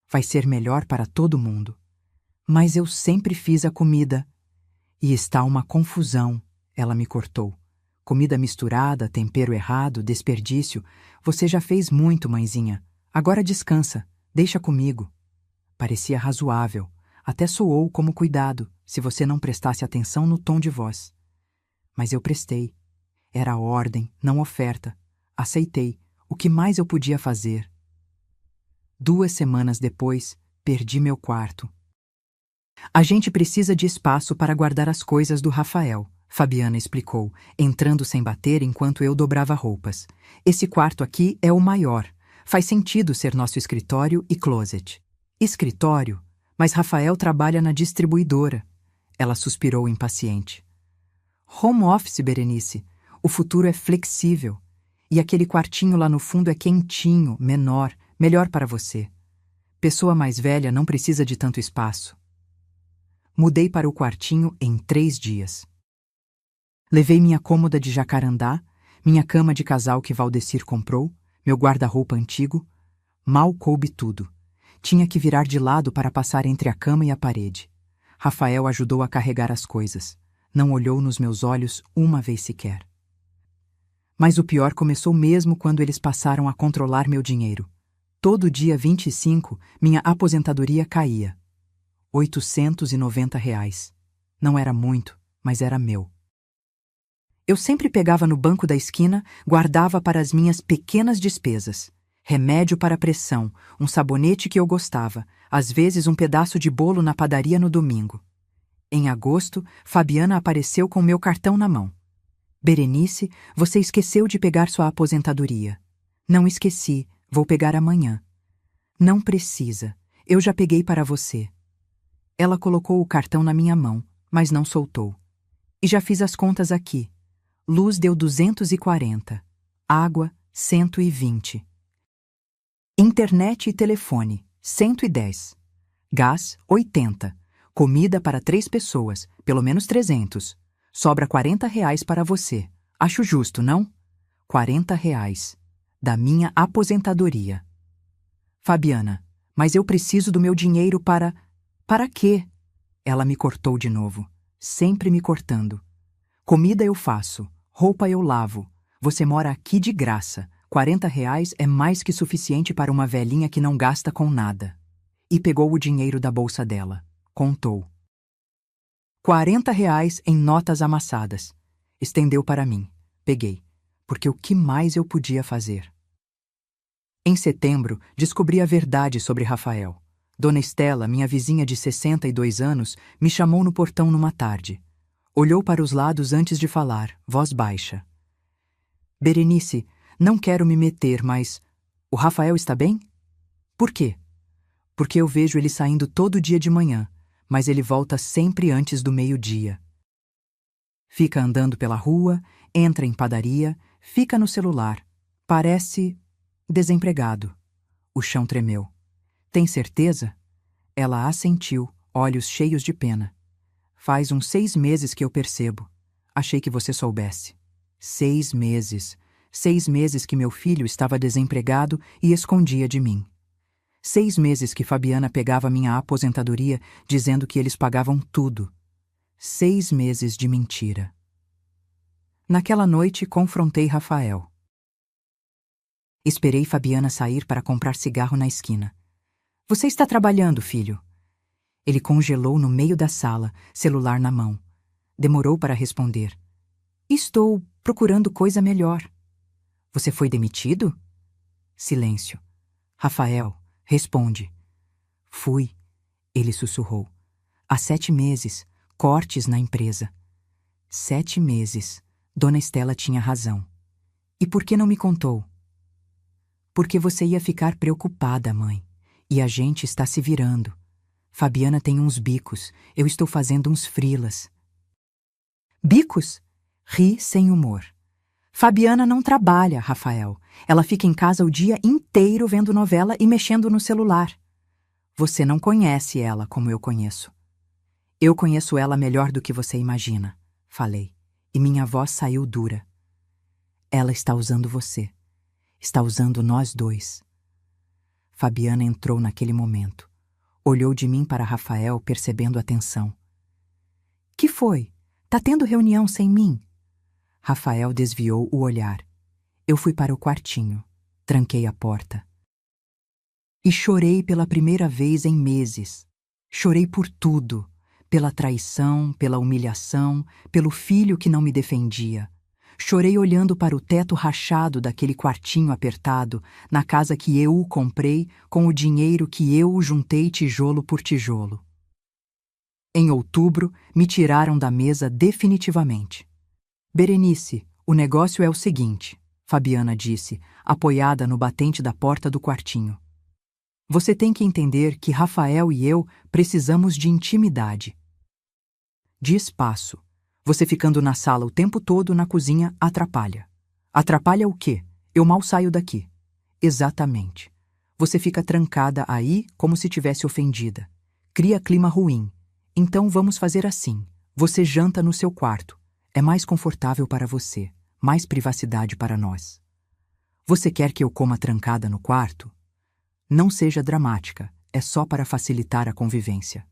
S1: Vai ser melhor para todo mundo. Mas eu sempre fiz a comida. E está uma confusão, ela me cortou. Comida misturada, tempero errado, desperdício. Você já fez muito, mãezinha. Agora descansa, deixa comigo. Parecia razoável. Até soou como cuidado, se você não prestasse atenção no tom de voz. Mas eu prestei. Era ordem, não oferta. Aceitei. O que mais eu podia fazer? 2 semanas depois, perdi meu quarto. A gente precisa de espaço para guardar as coisas do Rafael, Fabiana explicou, entrando sem bater enquanto eu dobrava roupas. Esse quarto aqui é o maior. Faz sentido ser nosso escritório e closet. Escritório? Mas Rafael trabalha na distribuidora. Ela suspirou impaciente. Home office, Berenice. O futuro é flexível. E aquele quartinho lá no fundo é quentinho, menor, melhor para você. Pessoa mais velha não precisa de tanto espaço. Mudei para o quartinho em 3 dias. Levei minha cômoda de jacarandá, minha cama de casal que Valdecir comprou, meu guarda-roupa antigo. Mal coube tudo. Tinha que virar de lado para passar entre a cama e a parede. Rafael ajudou a carregar as coisas. Não olhou nos meus olhos uma vez sequer. Mas o pior começou mesmo quando eles passaram a controlar meu dinheiro. Todo dia 25, minha aposentadoria caía. R$ 890. Não era muito, mas era meu. Eu sempre pegava no banco da esquina, guardava para as minhas pequenas despesas. Remédio para pressão, um sabonete que eu gostava, às vezes um pedaço de bolo na padaria no domingo. Em agosto, Fabiana apareceu com meu cartão na mão. Berenice, você esqueceu de pegar sua aposentadoria. Não esqueci, vou pegar amanhã. Não precisa, eu já peguei para você. Ela colocou o cartão na minha mão, mas não soltou. E já fiz as contas aqui. Luz deu 240, água 120. Internet e telefone 110. Gás 80. Comida para 3 pessoas, pelo menos 300. Sobra R$ 40 para você. Acho justo, não? R$ 40. Da minha aposentadoria. Fabiana, mas eu preciso do meu dinheiro para... Para quê? Ela me cortou de novo. Sempre me cortando. Comida eu faço. Roupa eu lavo. Você mora aqui de graça. R$ 40 é mais que suficiente para uma velhinha que não gasta com nada. E pegou o dinheiro da bolsa dela. Contou. R$ 40 em notas amassadas. Estendeu para mim. Peguei. Porque o que mais eu podia fazer? Em setembro, descobri a verdade sobre Rafael. Dona Estela, minha vizinha de 62 anos, me chamou no portão numa tarde. Olhou para os lados antes de falar, voz baixa. Berenice, não quero me meter, mas... O Rafael está bem? Por quê? Porque eu vejo ele saindo todo dia de manhã, mas ele volta sempre antes do meio-dia. Fica andando pela rua, entra em padaria, fica no celular. Parece... desempregado. O chão tremeu. Tem certeza? Ela assentiu, olhos cheios de pena. Faz uns 6 meses que eu percebo. Achei que você soubesse. 6 meses. 6 meses que meu filho estava desempregado e escondia de mim. 6 meses que Fabiana pegava minha aposentadoria dizendo que eles pagavam tudo. 6 meses de mentira. Naquela noite, confrontei Rafael. Esperei Fabiana sair para comprar cigarro na esquina. Você está trabalhando, filho? Ele congelou no meio da sala, celular na mão. Demorou para responder. Estou procurando coisa melhor. Você foi demitido? Silêncio. Rafael, responde. Fui, ele sussurrou. Há 7 meses, cortes na empresa. 7 meses. Dona Estela tinha razão. E por que não me contou? Porque você ia ficar preocupada, mãe. E a gente está se virando. Fabiana tem uns bicos, eu estou fazendo uns freelas. Bicos? Ri sem humor. Fabiana não trabalha, Rafael. Ela fica em casa o dia inteiro vendo novela e mexendo no celular. Você não conhece ela como eu conheço. Eu conheço ela melhor do que você imagina, falei, e minha voz saiu dura. Ela está usando você. Está usando nós dois. Fabiana entrou naquele momento. Olhou de mim para Rafael, percebendo a tensão. Que foi? Tá tendo reunião sem mim? Rafael desviou o olhar. Eu fui para o quartinho. Tranquei a porta. E chorei pela primeira vez em meses. Chorei por tudo. Pela traição, pela humilhação, pelo filho que não me defendia. Chorei olhando para o teto rachado daquele quartinho apertado, na casa que eu comprei com o dinheiro que eu juntei tijolo por tijolo. Em outubro, me tiraram da mesa definitivamente. Berenice, o negócio é o seguinte, Fabiana disse, apoiada no batente da porta do quartinho. Você tem que entender que Rafael e eu precisamos de intimidade. De espaço. Você ficando na sala o tempo todo na cozinha atrapalha. Atrapalha o quê? Eu mal saio daqui. Exatamente. Você fica trancada aí como se tivesse ofendida. Cria clima ruim. Então vamos fazer assim. Você janta no seu quarto. É mais confortável para você. Mais privacidade para nós. Você quer que eu coma trancada no quarto? Não seja dramática. É só para facilitar a convivência.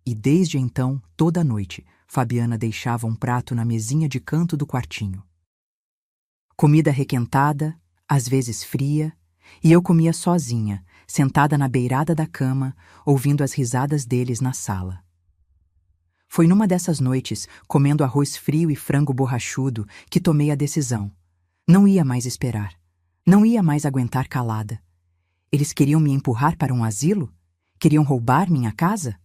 S1: E desde então, toda noite, Fabiana deixava um prato na mesinha de canto do quartinho. Comida requentada, às vezes fria, e eu comia sozinha, sentada na beirada da cama, ouvindo as risadas deles na sala. Foi numa dessas noites, comendo arroz frio e frango borrachudo, que tomei a decisão. Não ia mais esperar. Não ia mais aguentar calada. Eles queriam me empurrar para um asilo? Queriam roubar minha casa?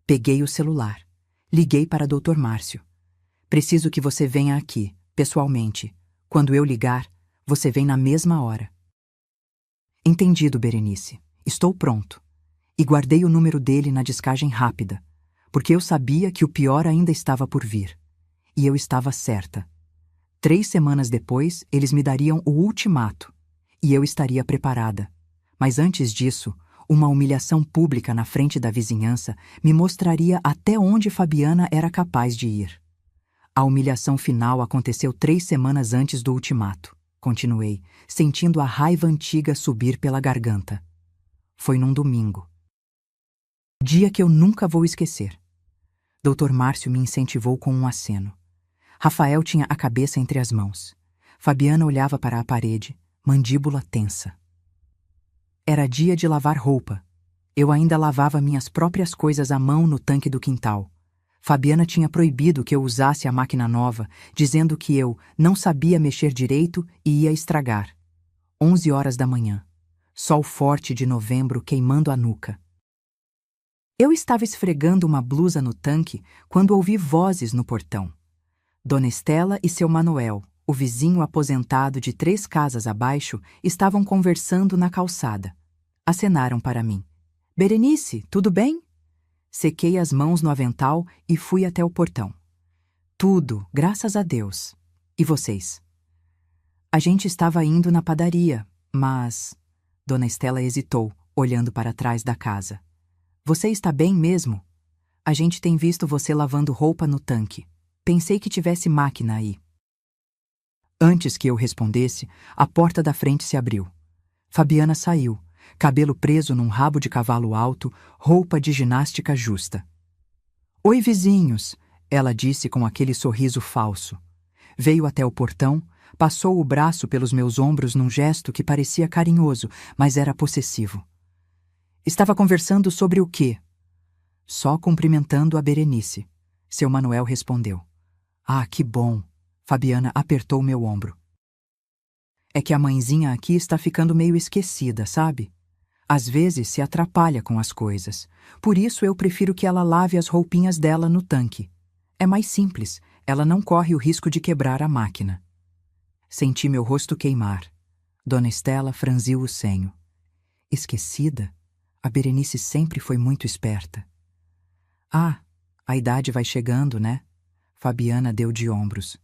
S1: Peguei o celular. Liguei para Dr. Márcio. Preciso que você venha aqui, pessoalmente. Quando eu ligar, você vem na mesma hora. Entendido, Berenice. Estou pronto. E guardei o número dele na descagem rápida, porque eu sabia que o pior ainda estava por vir. E eu estava certa. 3 semanas depois, eles me dariam o ultimato. E eu estaria preparada. Mas antes disso, uma humilhação pública na frente da vizinhança me mostraria até onde Fabiana era capaz de ir. A humilhação final aconteceu 3 semanas antes do ultimato. Continuei, sentindo a raiva antiga subir pela garganta. Foi num domingo. Dia que eu nunca vou esquecer. Dr. Márcio me incentivou com um aceno. Rafael tinha a cabeça entre as mãos. Fabiana olhava para a parede, mandíbula tensa. Era dia de lavar roupa. Eu ainda lavava minhas próprias coisas à mão no tanque do quintal. Fabiana tinha proibido que eu usasse a máquina nova, dizendo que eu não sabia mexer direito e ia estragar. 11 horas da manhã. Sol forte de novembro queimando a nuca. Eu estava esfregando uma blusa no tanque quando ouvi vozes no portão. Dona Estela e seu Manuel, o vizinho aposentado de 3 casas abaixo, estavam conversando na calçada. Acenaram para mim. Berenice, tudo bem? Sequei as mãos no avental e fui até o portão. Tudo, graças a Deus. E vocês? A gente estava indo na padaria, mas... Dona Estela hesitou, olhando para trás da casa. Você está bem mesmo? A gente tem visto você lavando roupa no tanque. Pensei que tivesse máquina aí. Antes que eu respondesse, a porta da frente se abriu. Fabiana saiu, cabelo preso num rabo de cavalo alto, roupa de ginástica justa. Oi, vizinhos, ela disse com aquele sorriso falso. Veio até o portão, passou o braço pelos meus ombros num gesto que parecia carinhoso, mas era possessivo. Estava conversando sobre o quê? Só cumprimentando a Berenice. Seu Manuel respondeu. Ah, que bom. Fabiana apertou meu ombro. É que a mãezinha aqui está ficando meio esquecida, sabe? Às vezes se atrapalha com as coisas. Por isso eu prefiro que ela lave as roupinhas dela no tanque. É mais simples, ela não corre o risco de quebrar a máquina. Senti meu rosto queimar. Dona Estela franziu o senho. Esquecida? A Berenice sempre foi muito esperta. Ah, a idade vai chegando, né? Fabiana deu de ombros.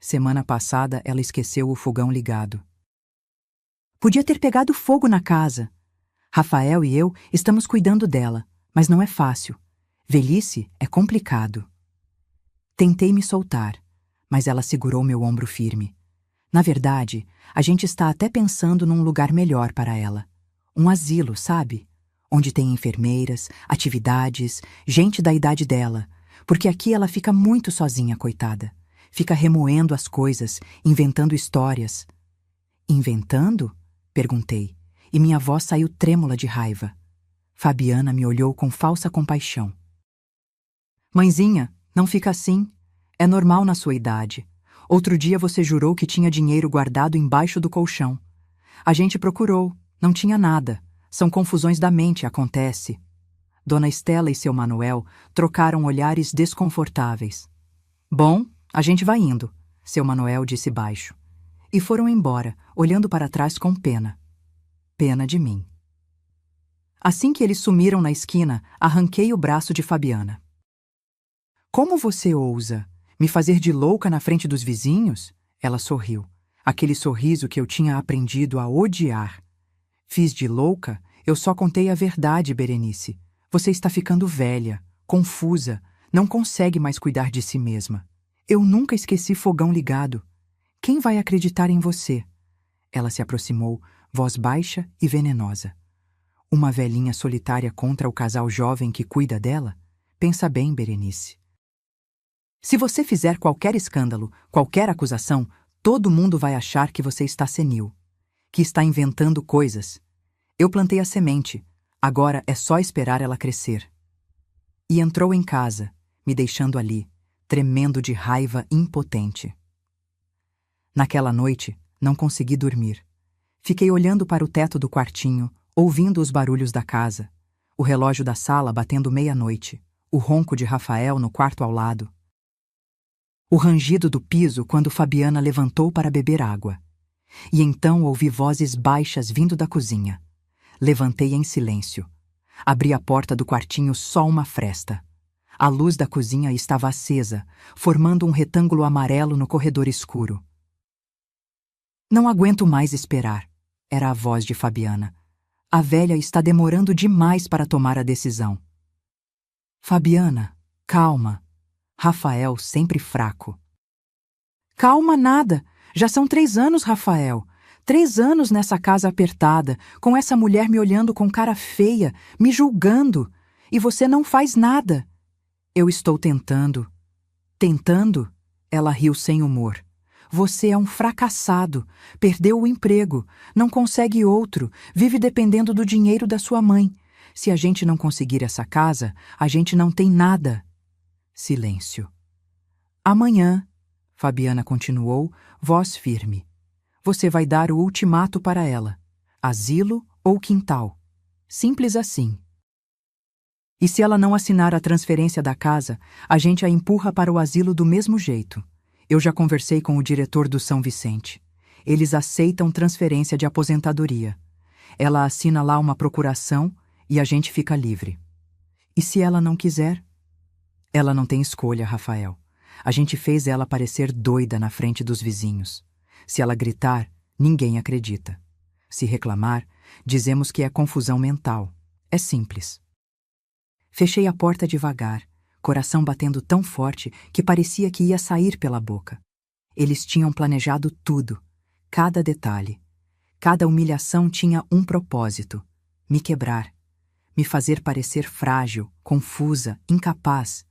S1: Semana passada ela esqueceu o fogão ligado. Podia ter pegado fogo na casa. Rafael e eu estamos cuidando dela, mas não é fácil. Velhice é complicado. Tentei me soltar, mas ela segurou meu ombro firme. Na verdade, a gente está até pensando num lugar melhor para ela. Um asilo, sabe? Onde tem enfermeiras, atividades, gente da idade dela, porque aqui ela fica muito sozinha, coitada. Fica remoendo as coisas, inventando histórias. Inventando? Perguntei, e minha voz saiu trêmula de raiva. Fabiana me olhou com falsa compaixão. Mãezinha, não fica assim. É normal na sua idade. Outro dia você jurou que tinha dinheiro guardado embaixo do colchão. A gente procurou, não tinha nada. São confusões da mente, acontece. Dona Estela e seu Manuel trocaram olhares desconfortáveis. Bom, a gente vai indo, seu Manuel disse baixo. E foram embora, olhando para trás com pena. Pena de mim. Assim que eles sumiram na esquina, arranquei o braço de Fabiana. Como você ousa me fazer de louca na frente dos vizinhos? Ela sorriu, aquele sorriso que eu tinha aprendido a odiar. Fiz de louca? Eu só contei a verdade, Berenice. Você está ficando velha, confusa, não consegue mais cuidar de si mesma. Eu nunca esqueci fogão ligado. Quem vai acreditar em você? Ela se aproximou, voz baixa e venenosa. Uma velhinha solitária contra o casal jovem que cuida dela? Pensa bem, Berenice. Se você fizer qualquer escândalo, qualquer acusação, todo mundo vai achar que você está senil, que está inventando coisas. Eu plantei a semente, agora é só esperar ela crescer. E entrou em casa, me deixando ali, tremendo de raiva impotente. Naquela noite, não consegui dormir. Fiquei olhando para o teto do quartinho, ouvindo os barulhos da casa, o relógio da sala batendo meia-noite, o ronco de Rafael no quarto ao lado. O rangido do piso quando Fabiana levantou para beber água. E então ouvi vozes baixas vindo da cozinha. Levantei em silêncio. Abri a porta do quartinho só uma fresta. A luz da cozinha estava acesa, formando um retângulo amarelo no corredor escuro. Não aguento mais esperar, era a voz de Fabiana. A velha está demorando demais para tomar a decisão. Fabiana, calma. Rafael sempre fraco. Calma nada. Já são 3 anos, Rafael. 3 anos nessa casa apertada, com essa mulher me olhando com cara feia, me julgando. E você não faz nada. Eu estou tentando. Tentando? Ela riu sem humor. Você é um fracassado. Perdeu o emprego. Não consegue outro. Vive dependendo do dinheiro da sua mãe. Se a gente não conseguir essa casa, a gente não tem nada. Silêncio. Amanhã, Fabiana continuou, voz firme. Você vai dar o ultimato para ela. Asilo ou quintal. Simples assim. E se ela não assinar a transferência da casa, a gente a empurra para o asilo do mesmo jeito. Eu já conversei com o diretor do São Vicente. Eles aceitam transferência de aposentadoria. Ela assina lá uma procuração e a gente fica livre. E se ela não quiser? Ela não tem escolha, Rafael. A gente fez ela parecer doida na frente dos vizinhos. Se ela gritar, ninguém acredita. Se reclamar, dizemos que é confusão mental. É simples. Fechei a porta devagar, coração batendo tão forte que parecia que ia sair pela boca. Eles tinham planejado tudo, cada detalhe. Cada humilhação tinha um propósito: me quebrar, me fazer parecer frágil, confusa, incapaz.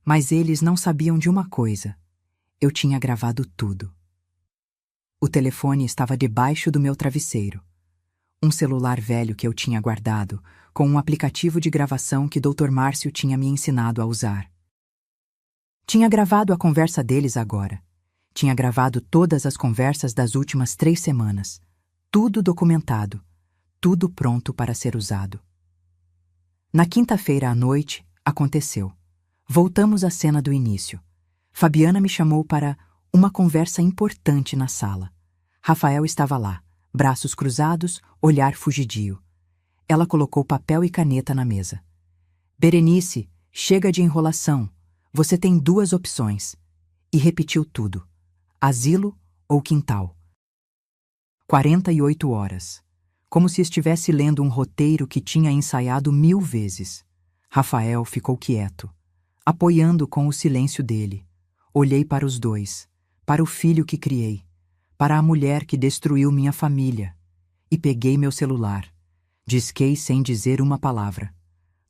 S1: Mas eles não sabiam de uma coisa: eu tinha gravado tudo. O telefone estava debaixo do meu travesseiro. Um celular velho que eu tinha guardado, com um aplicativo de gravação que Dr. Márcio tinha me ensinado a usar. Tinha gravado a conversa deles agora. Tinha gravado todas as conversas das últimas 3 semanas. Tudo documentado. Tudo pronto para ser usado. Na quinta-feira à noite, aconteceu. Voltamos à cena do início. Fabiana me chamou para uma conversa importante na sala. Rafael estava lá, braços cruzados, olhar fugidio. Ela colocou papel e caneta na mesa. Berenice, chega de enrolação. Você tem 2 opções. E repetiu tudo. Asilo ou quintal. 48 horas. Como se estivesse lendo um roteiro que tinha ensaiado 1000 vezes. Rafael ficou quieto, apoiando com o silêncio dele. Olhei para os dois, para o filho que criei, para a mulher que destruiu minha família. E peguei meu celular. Disquei sem dizer uma palavra.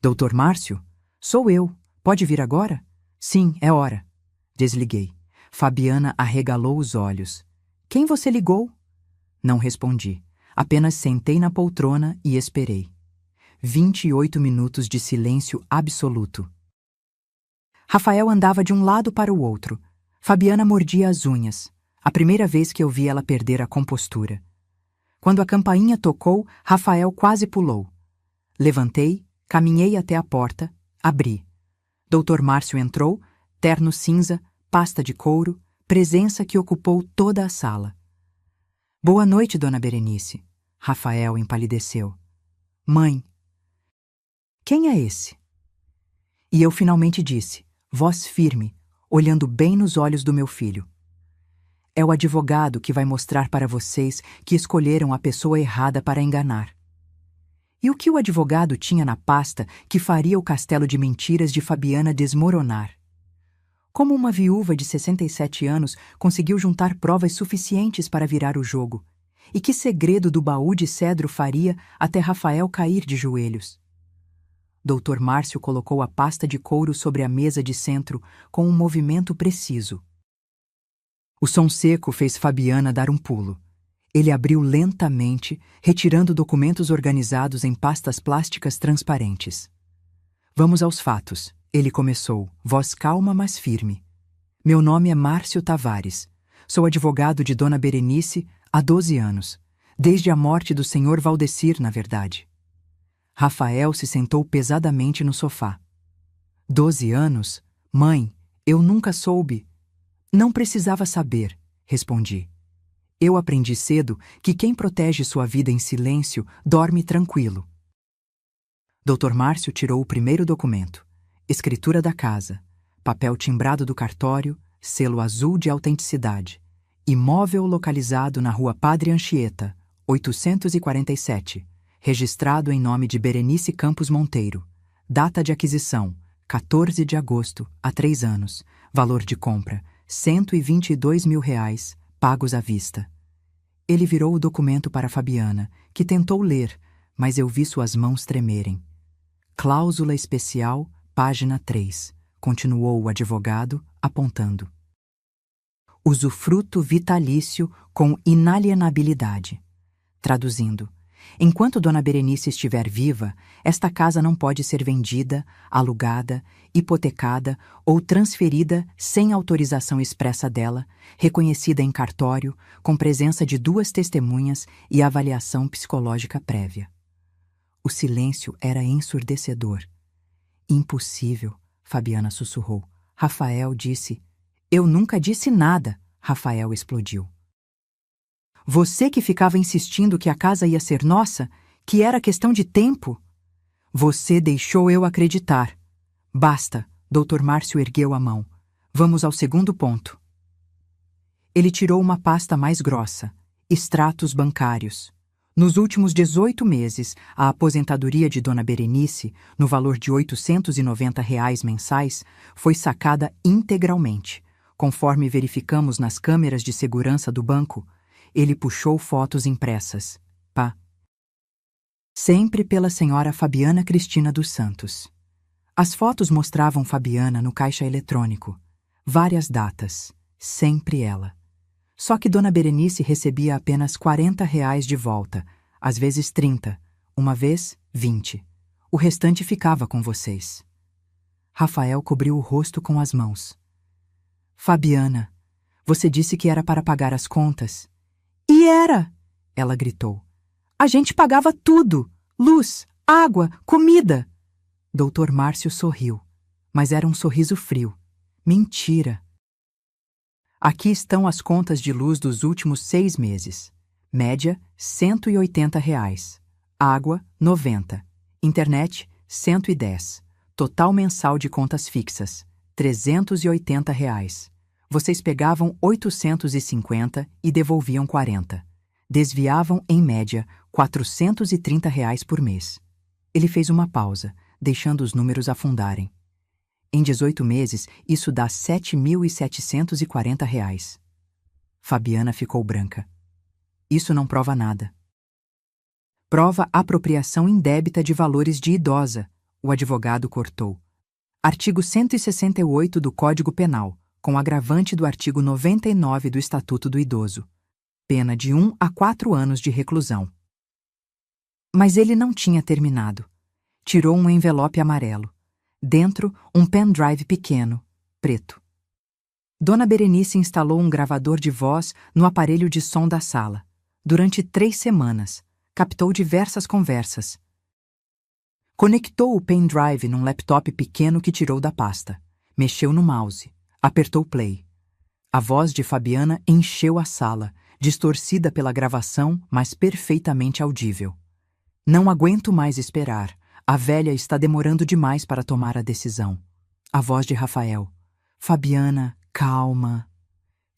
S1: Doutor Márcio? Sou eu. Pode vir agora? Sim, é hora. Desliguei. Fabiana arregalou os olhos. Quem você ligou? Não respondi. Apenas sentei na poltrona e esperei. 28 minutos de silêncio absoluto. Rafael andava de um lado para o outro. Fabiana mordia as unhas. A primeira vez que eu vi ela perder a compostura. Quando a campainha tocou, Rafael quase pulou. Levantei, caminhei até a porta, abri. Dr. Márcio entrou, terno cinza, pasta de couro, presença que ocupou toda a sala. Boa noite, dona Berenice. Rafael empalideceu. Mãe. Quem é esse? E eu finalmente disse, voz firme, olhando bem nos olhos do meu filho. É o advogado que vai mostrar para vocês que escolheram a pessoa errada para enganar. E o que o advogado tinha na pasta que faria o castelo de mentiras de Fabiana desmoronar? Como uma viúva de 67 anos conseguiu juntar provas suficientes para virar o jogo? E que segredo do baú de cedro faria até Rafael cair de joelhos? Dr. Márcio colocou a pasta de couro sobre a mesa de centro com um movimento preciso. O som seco fez Fabiana dar um pulo. Ele abriu lentamente, retirando documentos organizados em pastas plásticas transparentes. Vamos aos fatos. Ele começou, voz calma, mas firme. Meu nome é Márcio Tavares. Sou advogado de Dona Berenice há 12 anos. Desde a morte do Sr. Valdecir, na verdade. Rafael se sentou pesadamente no sofá. 12 anos? Mãe, eu nunca soube. Não precisava saber, respondi. Eu aprendi cedo que quem protege sua vida em silêncio dorme tranquilo. Dr. Márcio tirou o primeiro documento. Escritura da casa, papel timbrado do cartório, selo azul de autenticidade. Imóvel localizado na rua Padre Anchieta, 847. Registrado em nome de Berenice Campos Monteiro. Data de aquisição, 14 de agosto, há 3 anos. Valor de compra, R$ 122 mil, pagos à vista. Ele virou o documento para Fabiana, que tentou ler, mas eu vi suas mãos tremerem. Cláusula especial, página 3, continuou o advogado, apontando. Usufruto vitalício com inalienabilidade. Traduzindo, enquanto Dona Berenice estiver viva, esta casa não pode ser vendida, alugada, hipotecada ou transferida sem autorização expressa dela, reconhecida em cartório, com presença de 2 testemunhas e avaliação psicológica prévia. O silêncio era ensurdecedor. Impossível, Fabiana sussurrou. Rafael disse. Eu nunca disse nada, Rafael explodiu. Você que ficava insistindo que a casa ia ser nossa, que era questão de tempo? Você deixou eu acreditar. Basta, Dr. Márcio ergueu a mão. Vamos ao segundo ponto. Ele tirou uma pasta mais grossa. Extratos bancários. Nos últimos 18 meses, a aposentadoria de Dona Berenice, no valor de R$ 890 mensais, foi sacada integralmente. Conforme verificamos nas câmeras de segurança do banco, ele puxou fotos impressas. Pá. Sempre pela senhora Fabiana Cristina dos Santos. As fotos mostravam Fabiana no caixa eletrônico. Várias datas. Sempre ela. Só que Dona Berenice recebia apenas R$ 40 de volta, às vezes 30, uma vez 20. O restante ficava com vocês. Rafael cobriu o rosto com as mãos. Fabiana, você disse que era para pagar as contas. E era! Ela gritou. A gente pagava tudo! Luz, água, comida! Doutor Márcio sorriu, mas era um sorriso frio. Mentira! Aqui estão as contas de luz dos últimos 6 meses. Média, R$ 180. Água, 90. Internet, 110. Total mensal de contas fixas, R$ 380. Vocês pegavam 850 e devolviam 40. Desviavam, em média, R$ 430 por mês. Ele fez uma pausa, deixando os números afundarem. Em 18 meses, isso dá R$ 7.740. Fabiana ficou branca. Isso não prova nada. Prova apropriação indébita de valores de idosa, o advogado cortou. Artigo 168 do Código Penal, com agravante do artigo 99 do Estatuto do Idoso. Pena de 1 a 4 anos de reclusão. Mas ele não tinha terminado. Tirou um envelope amarelo. Dentro, um pendrive pequeno, preto. Dona Berenice instalou um gravador de voz no aparelho de som da sala. Durante 3 semanas, captou diversas conversas. Conectou o pendrive num laptop pequeno que tirou da pasta. Mexeu no mouse. Apertou play. A voz de Fabiana encheu a sala, distorcida pela gravação, mas perfeitamente audível. Não aguento mais esperar. A velha está demorando demais para tomar a decisão. A voz de Rafael. Fabiana, calma.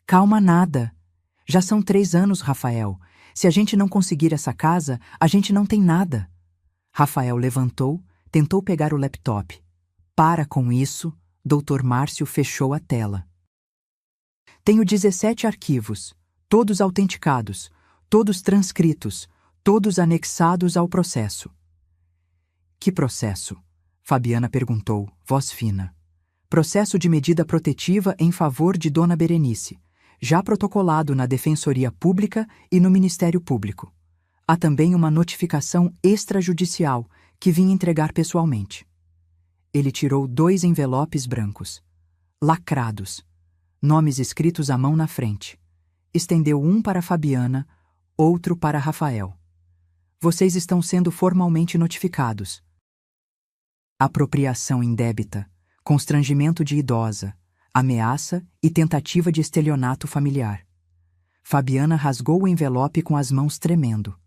S1: Calma nada. Já são 3 anos, Rafael. Se a gente não conseguir essa casa, a gente não tem nada. Rafael levantou, tentou pegar o laptop. Para com isso, Dr. Márcio fechou a tela. Tenho 17 arquivos, todos autenticados, todos transcritos, todos anexados ao processo. Que processo? Fabiana perguntou, voz fina. Processo de medida protetiva em favor de Dona Berenice, já protocolado na Defensoria Pública e no Ministério Público. Há também uma notificação extrajudicial que vim entregar pessoalmente. Ele tirou 2 envelopes brancos, lacrados, nomes escritos à mão na frente. Estendeu um para Fabiana, outro para Rafael. Vocês estão sendo formalmente notificados. Apropriação indébita, constrangimento de idosa, ameaça e tentativa de estelionato familiar. Fabiana rasgou o envelope com as mãos tremendo.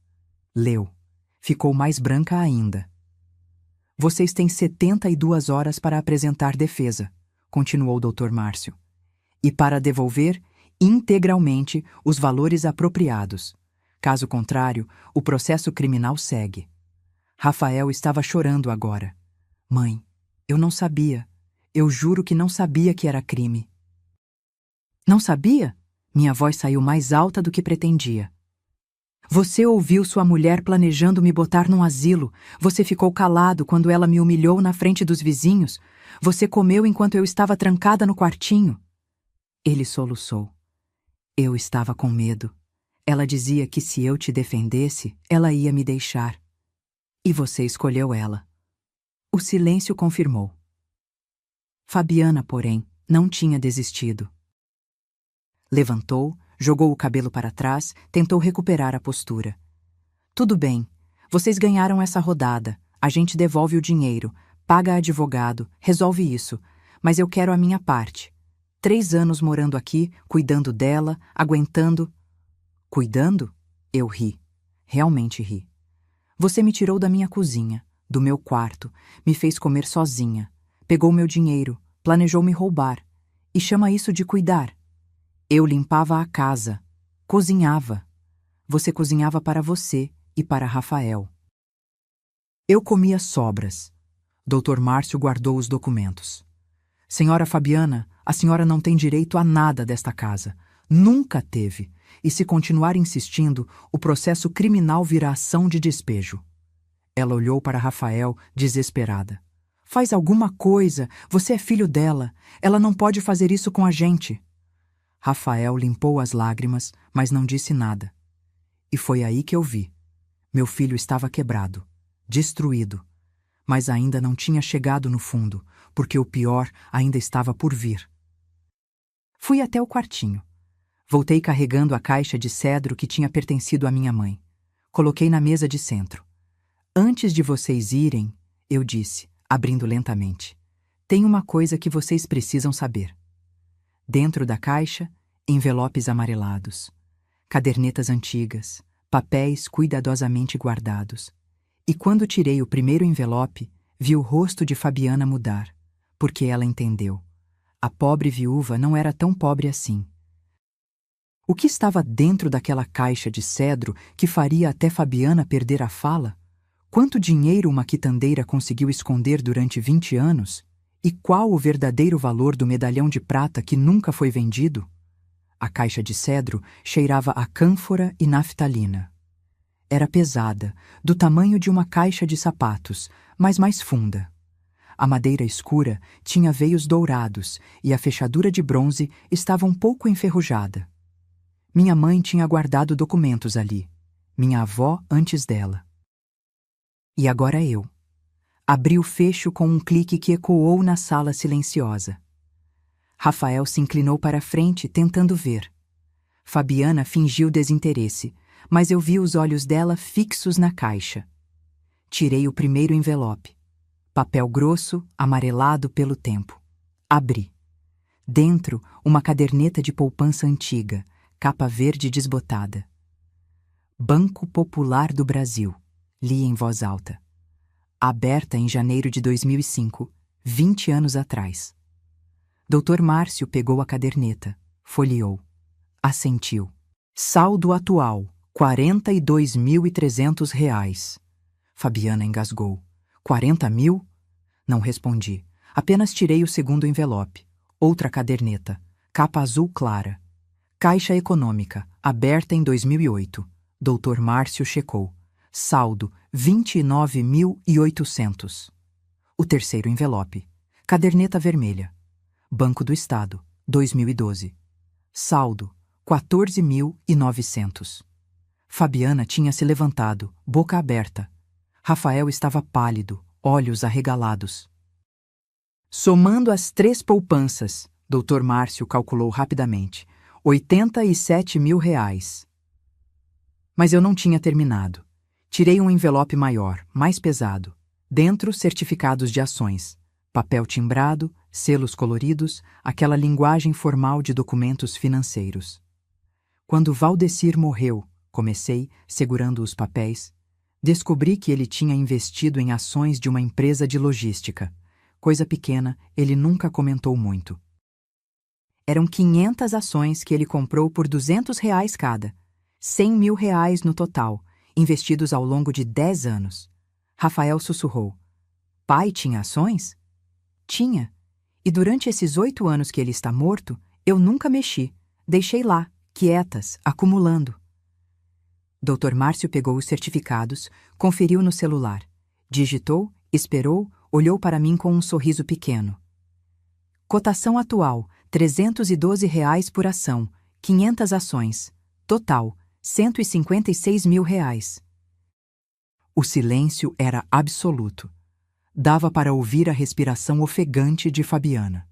S1: Leu. Ficou mais branca ainda. Vocês têm 72 horas para apresentar defesa, continuou o Dr. Márcio, e para devolver integralmente os valores apropriados. Caso contrário, o processo criminal segue. Rafael estava chorando agora. Mãe, eu não sabia. Eu juro que não sabia que era crime. Não sabia? Minha voz saiu mais alta do que pretendia. Você ouviu sua mulher planejando me botar num asilo. Você ficou calado quando ela me humilhou na frente dos vizinhos. Você comeu enquanto eu estava trancada no quartinho. Ele soluçou. Eu estava com medo. Ela dizia que se eu te defendesse, ela ia me deixar. E você escolheu ela. O silêncio confirmou. Fabiana, porém, não tinha desistido. Levantou, jogou o cabelo para trás, tentou recuperar a postura. Tudo bem, vocês ganharam essa rodada, a gente devolve o dinheiro, paga advogado, resolve isso, mas eu quero a minha parte. 3 anos morando aqui, cuidando dela, aguentando... Cuidando? Eu ri. Realmente ri. Você me tirou da minha cozinha, do meu quarto, me fez comer sozinha, pegou meu dinheiro, planejou me roubar. E chama isso de cuidar. Eu limpava a casa, cozinhava. Você cozinhava para você, e para Rafael. Eu comia sobras. Dr. Márcio guardou os documentos. Senhora Fabiana, a senhora não tem direito a nada desta casa. Nunca teve. E se continuar insistindo, o processo criminal virá ação de despejo. Ela olhou para Rafael, desesperada. Faz alguma coisa, você é filho dela. Ela não pode fazer isso com a gente. Rafael limpou as lágrimas, mas não disse nada. E foi aí que eu vi. Meu filho estava quebrado, destruído. Mas ainda não tinha chegado no fundo, porque o pior ainda estava por vir. Fui até o quartinho. Voltei carregando a caixa de cedro que tinha pertencido à minha mãe. Coloquei na mesa de centro. Antes de vocês irem, eu disse, abrindo lentamente, tem uma coisa que vocês precisam saber. Dentro da caixa, envelopes amarelados, cadernetas antigas, papéis cuidadosamente guardados. E quando tirei o primeiro envelope, vi o rosto de Fabiana mudar, porque ela entendeu. A pobre viúva não era tão pobre assim. O que estava dentro daquela caixa de cedro que faria até Fabiana perder a fala? Quanto dinheiro uma quitandeira conseguiu esconder durante 20 anos? E qual o verdadeiro valor do medalhão de prata que nunca foi vendido? A caixa de cedro cheirava a cânfora e naftalina. Era pesada, do tamanho de uma caixa de sapatos, mas mais funda. A madeira escura tinha veios dourados e a fechadura de bronze estava um pouco enferrujada. Minha mãe tinha guardado documentos ali, minha avó antes dela. E agora eu. Abri o fecho com um clique que ecoou na sala silenciosa. Rafael se inclinou para a frente, tentando ver. Fabiana fingiu desinteresse, mas eu vi os olhos dela fixos na caixa. Tirei o primeiro envelope. Papel grosso, amarelado pelo tempo. Abri. Dentro, uma caderneta de poupança antiga, capa verde desbotada. Banco Popular do Brasil, li em voz alta. Aberta em janeiro de 2005, 20 anos atrás. Dr. Márcio pegou a caderneta, folheou. Assentiu. Saldo atual, R$ 42.300. Fabiana engasgou. 40 mil? Não respondi. Apenas tirei o segundo envelope. Outra caderneta. Capa azul clara. Caixa Econômica, aberta em 2008. Dr. Márcio checou. Saldo, 29.800. O terceiro envelope. Caderneta vermelha. Banco do Estado, 2012. Saldo, 14.900. Fabiana tinha se levantado, boca aberta. Rafael estava pálido, olhos arregalados. Somando as 3 poupanças, Dr. Márcio calculou rapidamente, R$ 87 mil. Mas eu não tinha terminado. Tirei um envelope maior, mais pesado. Dentro, certificados de ações. Papel timbrado, selos coloridos, aquela linguagem formal de documentos financeiros. Quando Valdecir morreu, comecei, segurando os papéis, descobri que ele tinha investido em ações de uma empresa de logística. Coisa pequena, ele nunca comentou muito. Eram 500 ações que ele comprou por R$ 200 cada. R$ 100 mil no total, investidos ao longo de 10 anos. Rafael sussurrou. Pai tinha ações? Tinha. E durante esses 8 anos que ele está morto, eu nunca mexi. Deixei lá, quietas, acumulando. Dr. Márcio pegou os certificados, conferiu no celular. Digitou, esperou, olhou para mim com um sorriso pequeno. Cotação atual, R$ 312 por ação, 500 ações. Total, R$ 156 mil. O silêncio era absoluto. Dava para ouvir a respiração ofegante de Fabiana.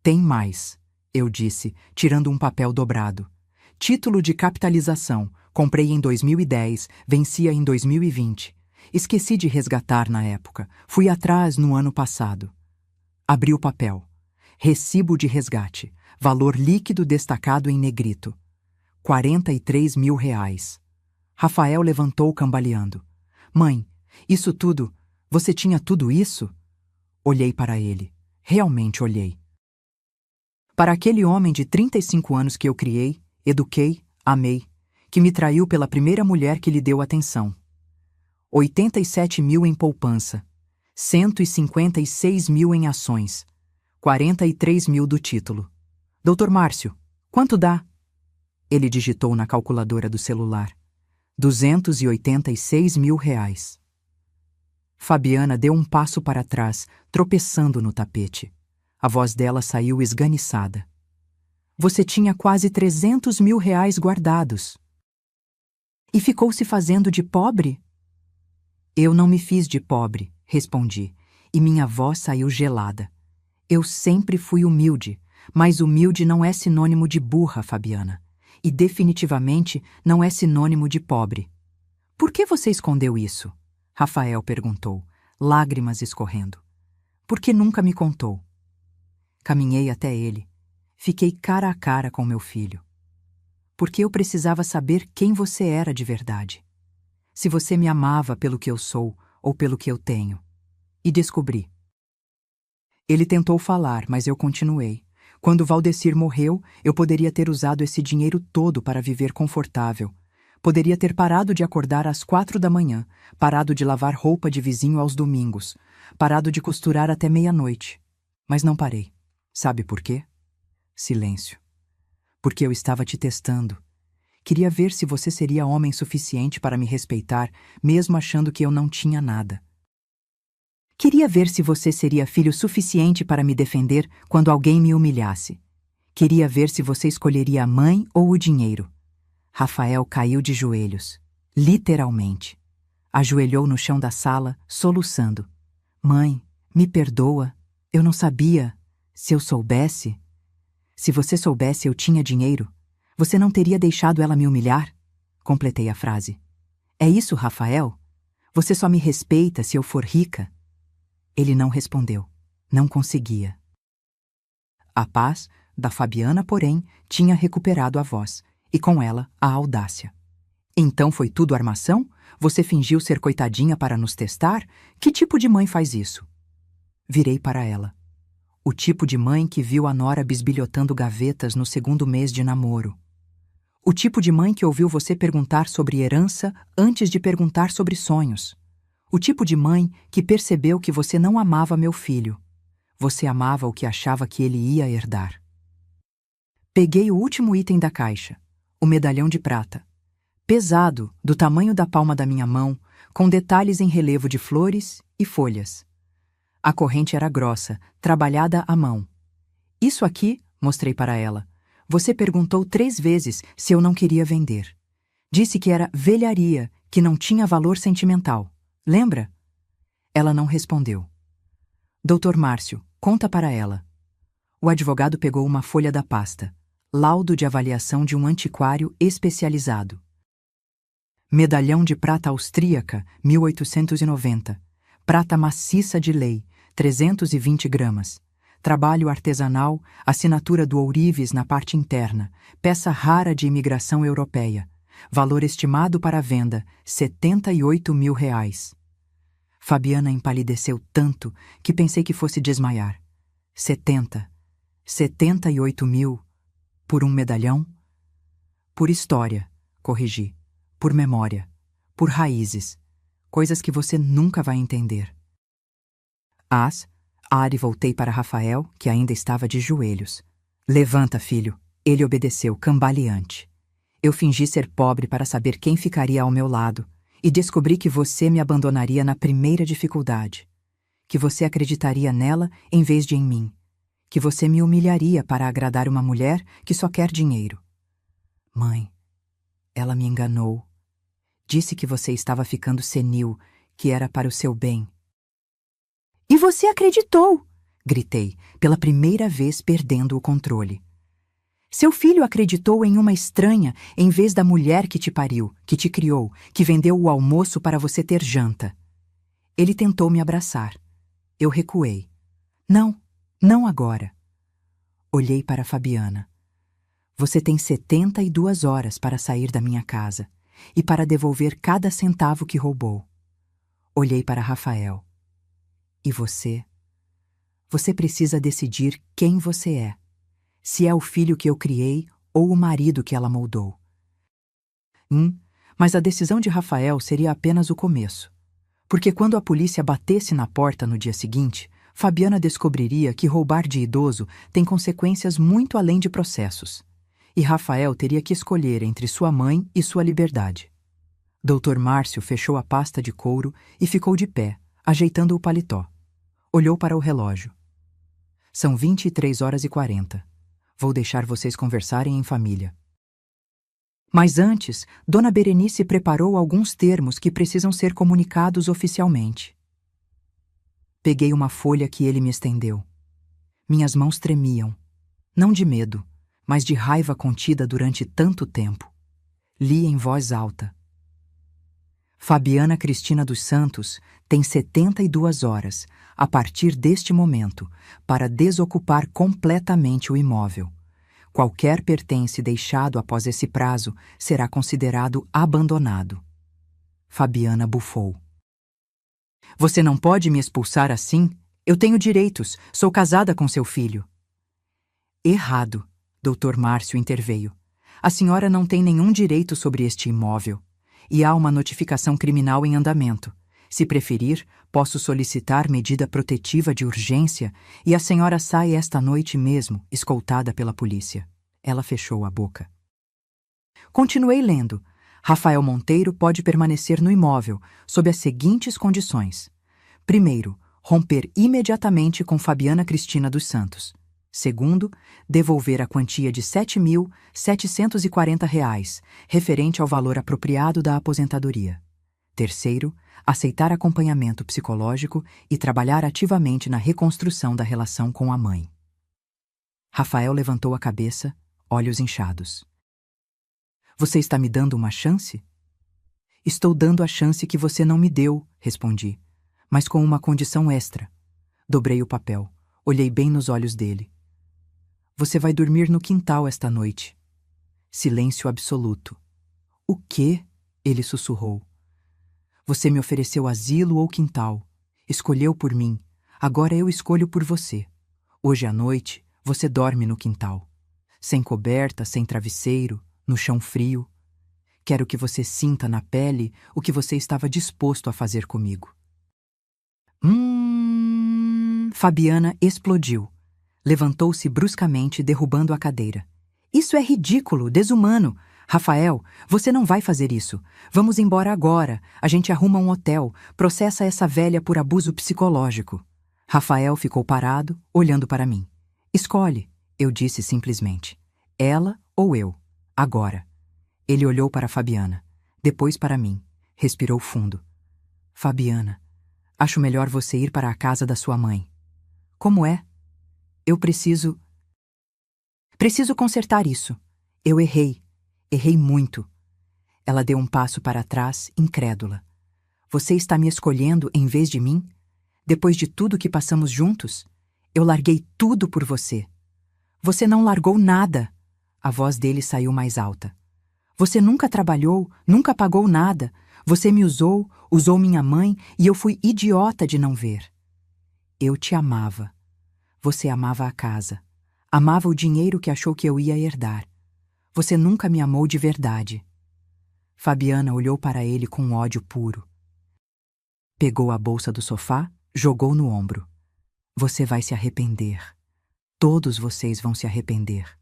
S1: Tem mais, eu disse, tirando um papel dobrado. Título de capitalização. Comprei em 2010, vencia em 2020. Esqueci de resgatar na época. Fui atrás no ano passado. Abri o papel. Recibo de resgate. Valor líquido destacado em negrito. R$ 43 mil. Rafael levantou cambaleando. Mãe, isso tudo... Você tinha tudo isso? Olhei para ele. Realmente olhei. Para aquele homem de 35 anos que eu criei, eduquei, amei, que me traiu pela primeira mulher que lhe deu atenção. 87 mil em poupança, 156 mil em ações, 43 mil do título. Doutor Márcio, quanto dá? Ele digitou na calculadora do celular. 286 mil reais. Fabiana deu um passo para trás, tropeçando no tapete. A voz dela saiu esganiçada. Você tinha quase 300 mil reais guardados. E ficou se fazendo de pobre? Eu não me fiz de pobre, respondi, e minha voz saiu gelada. Eu sempre fui humilde, mas humilde não é sinônimo de burra, Fabiana. E definitivamente não é sinônimo de pobre. Por que você escondeu isso? Rafael perguntou, lágrimas escorrendo. Por que nunca me contou? Caminhei até ele. Fiquei cara a cara com meu filho. Porque eu precisava saber quem você era de verdade. Se você me amava pelo que eu sou ou pelo que eu tenho. E descobri. Ele tentou falar, mas eu continuei. Quando Valdecir morreu, eu poderia ter usado esse dinheiro todo para viver confortável. Poderia ter parado de acordar às 4 da manhã, parado de lavar roupa de vizinho aos domingos, parado de costurar até meia-noite. Mas não parei. Sabe por quê? Silêncio. Porque eu estava te testando. Queria ver se você seria homem suficiente para me respeitar, mesmo achando que eu não tinha nada. Queria ver se você seria filho suficiente para me defender quando alguém me humilhasse. Queria ver se você escolheria a mãe ou o dinheiro. Rafael caiu de joelhos. Literalmente. Ajoelhou no chão da sala, soluçando. Mãe, me perdoa. Eu não sabia. Se eu soubesse... Se você soubesse eu tinha dinheiro, você não teria deixado ela me humilhar? Completei a frase. É isso, Rafael? Você só me respeita se eu for rica? Ele não respondeu. Não conseguia. A paz da Fabiana, porém, tinha recuperado a voz, e com ela a audácia. Então foi tudo armação? Você fingiu ser coitadinha para nos testar? Que tipo de mãe faz isso? Virei para ela. O tipo de mãe que viu a nora bisbilhotando gavetas no 2º mês de namoro. O tipo de mãe que ouviu você perguntar sobre herança antes de perguntar sobre sonhos. O tipo de mãe que percebeu que você não amava meu filho. Você amava o que achava que ele ia herdar. Peguei o último item da caixa, o medalhão de prata. Pesado, do tamanho da palma da minha mão, com detalhes em relevo de flores e folhas. A corrente era grossa, trabalhada à mão. Isso aqui, mostrei para ela. Você perguntou 3 vezes se eu não queria vender. Disse que era velharia, que não tinha valor sentimental. Lembra? Ela não respondeu. Doutor Márcio, conta para ela. O advogado pegou uma folha da pasta. Laudo de avaliação de um antiquário especializado. Medalhão de prata austríaca, 1890. Prata maciça de lei, 320 gramas. Trabalho artesanal, assinatura do ourives na parte interna. Peça rara de imigração europeia. Valor estimado para a venda, 78 mil reais. Fabiana empalideceu tanto que pensei que fosse desmaiar. 78 mil por um medalhão? Por história, corrigi. Por memória. Por raízes. Coisas que você nunca vai entender. E voltei para Rafael, que ainda estava de joelhos. Levanta, filho. Ele obedeceu, cambaleante. Eu fingi ser pobre para saber quem ficaria ao meu lado e descobri que você me abandonaria na primeira dificuldade. Que você acreditaria nela em vez de em mim. Que você me humilharia para agradar uma mulher que só quer dinheiro. Mãe, ela me enganou. Disse que você estava ficando senil, que era para o seu bem. E você acreditou! Gritei, pela primeira vez perdendo o controle. Seu filho acreditou em uma estranha em vez da mulher que te pariu, que te criou, que vendeu o almoço para você ter janta. Ele tentou me abraçar. Eu recuei. Não, não agora. Olhei para Fabiana. Você tem 72 horas para sair da minha casa e para devolver cada centavo que roubou. Olhei para Rafael. E você? Você precisa decidir quem você é. Se é o filho que eu criei ou o marido que ela moldou. Mas a decisão de Rafael seria apenas o começo. Porque quando a polícia batesse na porta no dia seguinte, Fabiana descobriria que roubar de idoso tem consequências muito além de processos. E Rafael teria que escolher entre sua mãe e sua liberdade. Dr. Márcio fechou a pasta de couro e ficou de pé, ajeitando o paletó. Olhou para o relógio. São 23h40. Vou deixar vocês conversarem em família. Mas antes, Dona Berenice preparou alguns termos que precisam ser comunicados oficialmente. Peguei uma folha que ele me estendeu. Minhas mãos tremiam, não de medo, mas de raiva contida durante tanto tempo. Li em voz alta. Fabiana Cristina dos Santos tem 72 horas, a partir deste momento, para desocupar completamente o imóvel. Qualquer pertence deixado após esse prazo será considerado abandonado. Fabiana bufou. Você não pode me expulsar assim? Eu tenho direitos, sou casada com seu filho. Errado, Dr. Márcio interveio. A senhora não tem nenhum direito sobre este imóvel. E há uma notificação criminal em andamento. Se preferir, posso solicitar medida protetiva de urgência e a senhora sai esta noite mesmo, escoltada pela polícia. Ela fechou a boca. Continuei lendo. Rafael Monteiro pode permanecer no imóvel, sob as seguintes condições. Primeiro, romper imediatamente com Fabiana Cristina dos Santos. Segundo, devolver a quantia de R$ 7.740, referente ao valor apropriado da aposentadoria. Terceiro, aceitar acompanhamento psicológico e trabalhar ativamente na reconstrução da relação com a mãe. Rafael levantou a cabeça, olhos inchados. Você está me dando uma chance? Estou dando a chance que você não me deu, respondi, mas com uma condição extra. Dobrei o papel, olhei bem nos olhos dele. Você vai dormir no quintal esta noite. Silêncio absoluto. O quê? Ele sussurrou. Você me ofereceu asilo ou quintal. Escolheu por mim. Agora eu escolho por você. Hoje à noite, você dorme no quintal. Sem coberta, sem travesseiro, no chão frio. Quero que você sinta na pele o que você estava disposto a fazer comigo. Fabiana explodiu. Levantou-se bruscamente, derrubando a cadeira. Isso é ridículo, desumano. Rafael, você não vai fazer isso. Vamos embora agora. A gente arruma um hotel, processa essa velha por abuso psicológico. Rafael ficou parado, olhando para mim. Escolhe, eu disse simplesmente. Ela ou eu. Agora. Ele olhou para Fabiana, depois para mim. Respirou fundo. Fabiana, acho melhor você ir para a casa da sua mãe. Como é? Eu preciso consertar isso. Eu errei. Errei muito. Ela deu um passo para trás, incrédula. Você está me escolhendo em vez de mim? Depois de tudo que passamos juntos? Eu larguei tudo por você. Você não largou nada. A voz dele saiu mais alta. Você nunca trabalhou, nunca pagou nada. Você me usou, usou minha mãe e eu fui idiota de não ver. Eu te amava. Você amava a casa. Amava o dinheiro que achou que eu ia herdar. Você nunca me amou de verdade. Fabiana olhou para ele com ódio puro. Pegou a bolsa do sofá, jogou no ombro. Você vai se arrepender. Todos vocês vão se arrepender.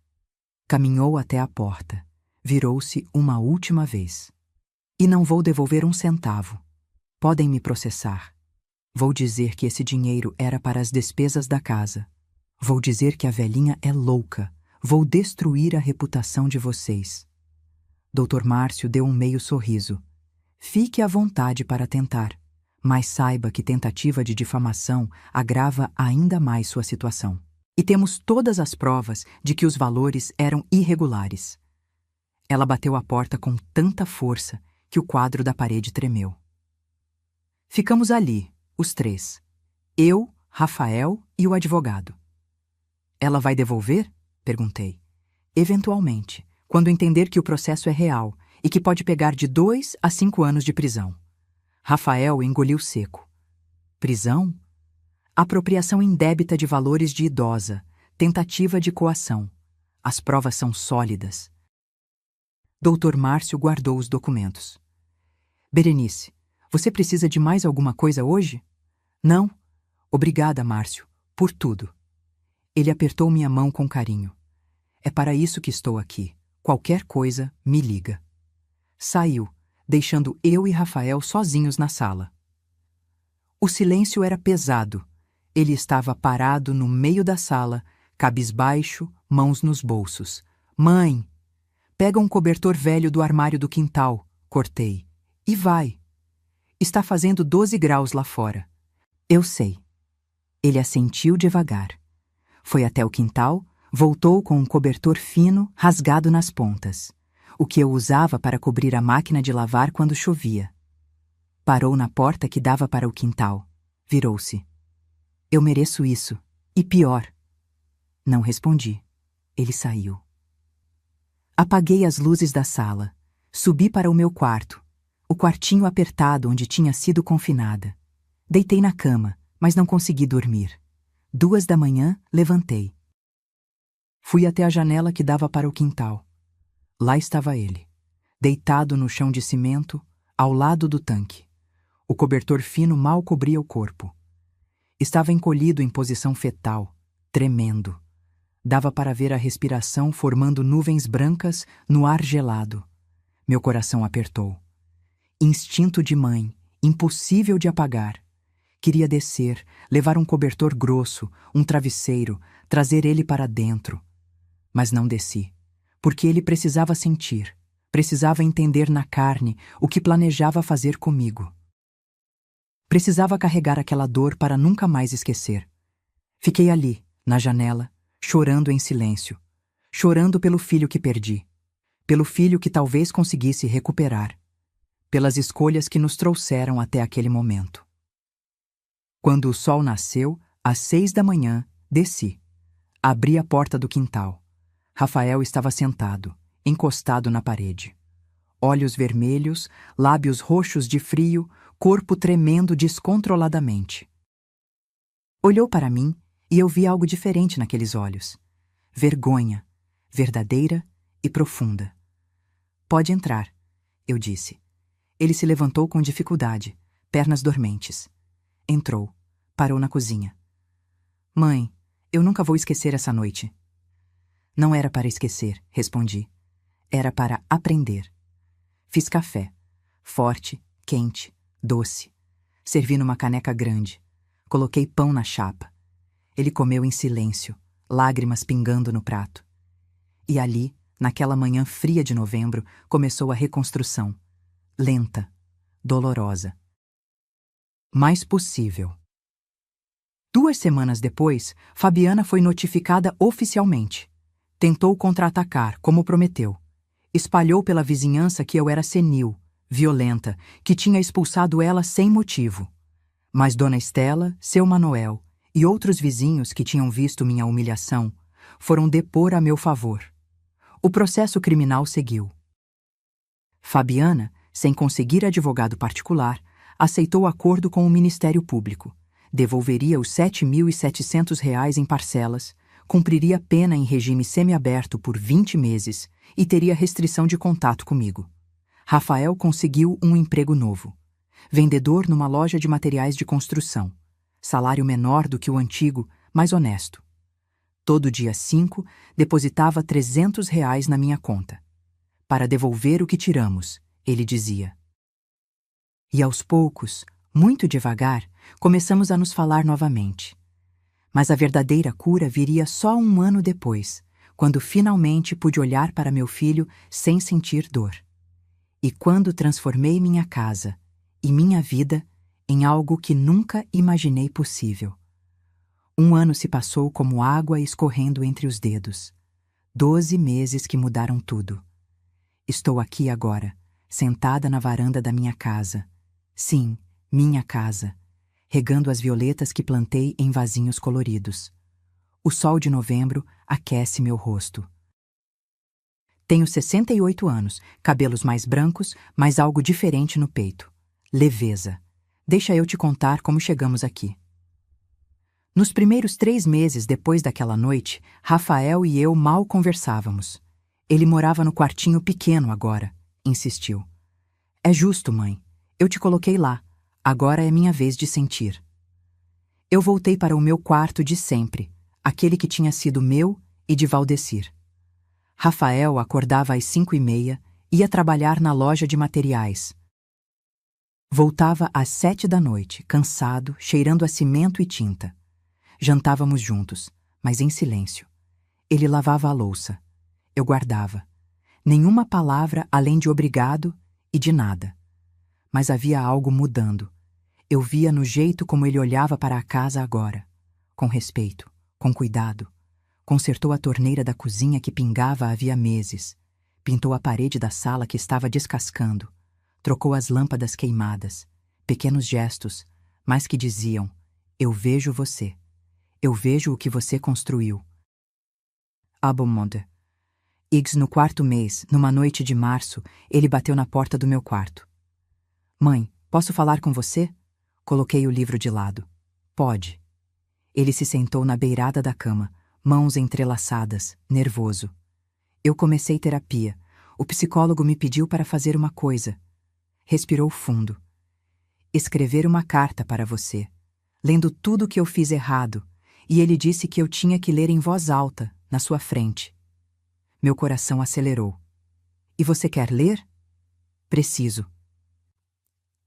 S1: Caminhou até a porta. Virou-se uma última vez. E não vou devolver um centavo. Podem me processar. Vou dizer que esse dinheiro era para as despesas da casa. Vou dizer que a velhinha é louca. Vou destruir a reputação de vocês. Dr. Márcio deu um meio sorriso. Fique à vontade para tentar, mas saiba que tentativa de difamação agrava ainda mais sua situação. E temos todas as provas de que os valores eram irregulares. Ela bateu a porta com tanta força que o quadro da parede tremeu. Ficamos ali, os três. Eu, Rafael e o advogado. Ela vai devolver? Perguntei. Eventualmente, quando entender que o processo é real e que pode pegar de 2 a 5 anos de prisão. Rafael engoliu seco. Prisão? Apropriação indébita de valores de idosa, tentativa de coação. As provas são sólidas. Dr. Márcio guardou os documentos. Berenice, você precisa de mais alguma coisa hoje? Não? Obrigada, Márcio, por tudo. Ele apertou minha mão com carinho. É para isso que estou aqui. Qualquer coisa, me liga. Saiu, deixando eu e Rafael sozinhos na sala. O silêncio era pesado. Ele estava parado no meio da sala, cabisbaixo, mãos nos bolsos. Mãe! Pega um cobertor velho do armário do quintal, cortei. E vai. Está fazendo 12 graus lá fora. Eu sei. Ele assentiu devagar. Foi até o quintal, voltou com um cobertor fino, rasgado nas pontas, o que eu usava para cobrir a máquina de lavar quando chovia. Parou na porta que dava para o quintal. Virou-se. Eu mereço isso. E pior. Não respondi. Ele saiu. Apaguei as luzes da sala. Subi para o meu quarto, o quartinho apertado onde tinha sido confinada. Deitei na cama, mas não consegui dormir. 2 da manhã, levantei. Fui até a janela que dava para o quintal. Lá estava ele, deitado no chão de cimento, ao lado do tanque. O cobertor fino mal cobria o corpo. Estava encolhido em posição fetal, tremendo. Dava para ver a respiração formando nuvens brancas no ar gelado. Meu coração apertou. Instinto de mãe, impossível de apagar. Queria descer, levar um cobertor grosso, um travesseiro, trazer ele para dentro. Mas não desci, porque ele precisava sentir, precisava entender na carne o que planejava fazer comigo. Precisava carregar aquela dor para nunca mais esquecer. Fiquei ali, na janela, chorando em silêncio, chorando pelo filho que perdi, pelo filho que talvez conseguisse recuperar, pelas escolhas que nos trouxeram até aquele momento. Quando o sol nasceu, às 6 da manhã, desci. Abri a porta do quintal. Rafael estava sentado, encostado na parede. Olhos vermelhos, lábios roxos de frio, corpo tremendo descontroladamente. Olhou para mim e eu vi algo diferente naqueles olhos. Vergonha, verdadeira e profunda. Pode entrar, eu disse. Ele se levantou com dificuldade, pernas dormentes. Entrou, parou na cozinha. Mãe, eu nunca vou esquecer essa noite. Não era para esquecer, respondi. Era para aprender. Fiz café, forte, quente, doce. Servi numa caneca grande. Coloquei pão na chapa. Ele comeu em silêncio, lágrimas pingando no prato. E ali, naquela manhã fria de novembro, começou a reconstrução. Lenta, dolorosa. Mas possível. 2 semanas depois, Fabiana foi notificada oficialmente. Tentou contra-atacar, como prometeu. Espalhou pela vizinhança que eu era senil, violenta, que tinha expulsado ela sem motivo. Mas Dona Estela, seu Manoel e outros vizinhos que tinham visto minha humilhação foram depor a meu favor. O processo criminal seguiu. Fabiana, sem conseguir advogado particular, aceitou acordo com o Ministério Público. Devolveria os R$ 7.700 em parcelas, cumpriria pena em regime semiaberto por 20 meses e teria restrição de contato comigo. Rafael conseguiu um emprego novo. Vendedor numa loja de materiais de construção. Salário menor do que o antigo, mas honesto. Todo dia 5, depositava R$ 300 na minha conta. Para devolver o que tiramos, ele dizia. E aos poucos, muito devagar, começamos a nos falar novamente. Mas a verdadeira cura viria só 1 ano depois, quando finalmente pude olhar para meu filho sem sentir dor. E quando transformei minha casa e minha vida em algo que nunca imaginei possível. 1 ano se passou como água escorrendo entre os dedos. 12 meses que mudaram tudo. Estou aqui agora, sentada na varanda da minha casa. Sim, minha casa, regando as violetas que plantei em vasinhos coloridos. O sol de novembro aquece meu rosto. Tenho 68 anos, cabelos mais brancos, mas algo diferente no peito. Leveza. Deixa eu te contar como chegamos aqui. Nos primeiros 3 meses depois daquela noite, Rafael e eu mal conversávamos. Ele morava no quartinho pequeno agora, insistiu. É justo, mãe. Eu te coloquei lá. Agora é minha vez de sentir. Eu voltei para o meu quarto de sempre, aquele que tinha sido meu e de Valdecir. Rafael acordava às 5h30, ia trabalhar na loja de materiais. Voltava às 7 da noite, cansado, cheirando a cimento e tinta. Jantávamos juntos, mas em silêncio. Ele lavava a louça. Eu guardava. Nenhuma palavra além de obrigado e de nada. Mas havia algo mudando. Eu via no jeito como ele olhava para a casa agora. Com respeito, com cuidado. Consertou a torneira da cozinha que pingava havia meses. Pintou a parede da sala que estava descascando. Trocou as lâmpadas queimadas. Pequenos gestos, mas que diziam: eu vejo você. Eu vejo o que você construiu. Abomode. No 4º mês, numa noite de março, ele bateu na porta do meu quarto. Mãe, posso falar com você? Coloquei o livro de lado. Pode. Ele se sentou na beirada da cama, mãos entrelaçadas, nervoso. Eu comecei terapia. O psicólogo me pediu para fazer uma coisa. Respirou fundo. Escrever uma carta para você, lendo tudo o que eu fiz errado, e ele disse que eu tinha que ler em voz alta, na sua frente. Meu coração acelerou. E você quer ler? Preciso.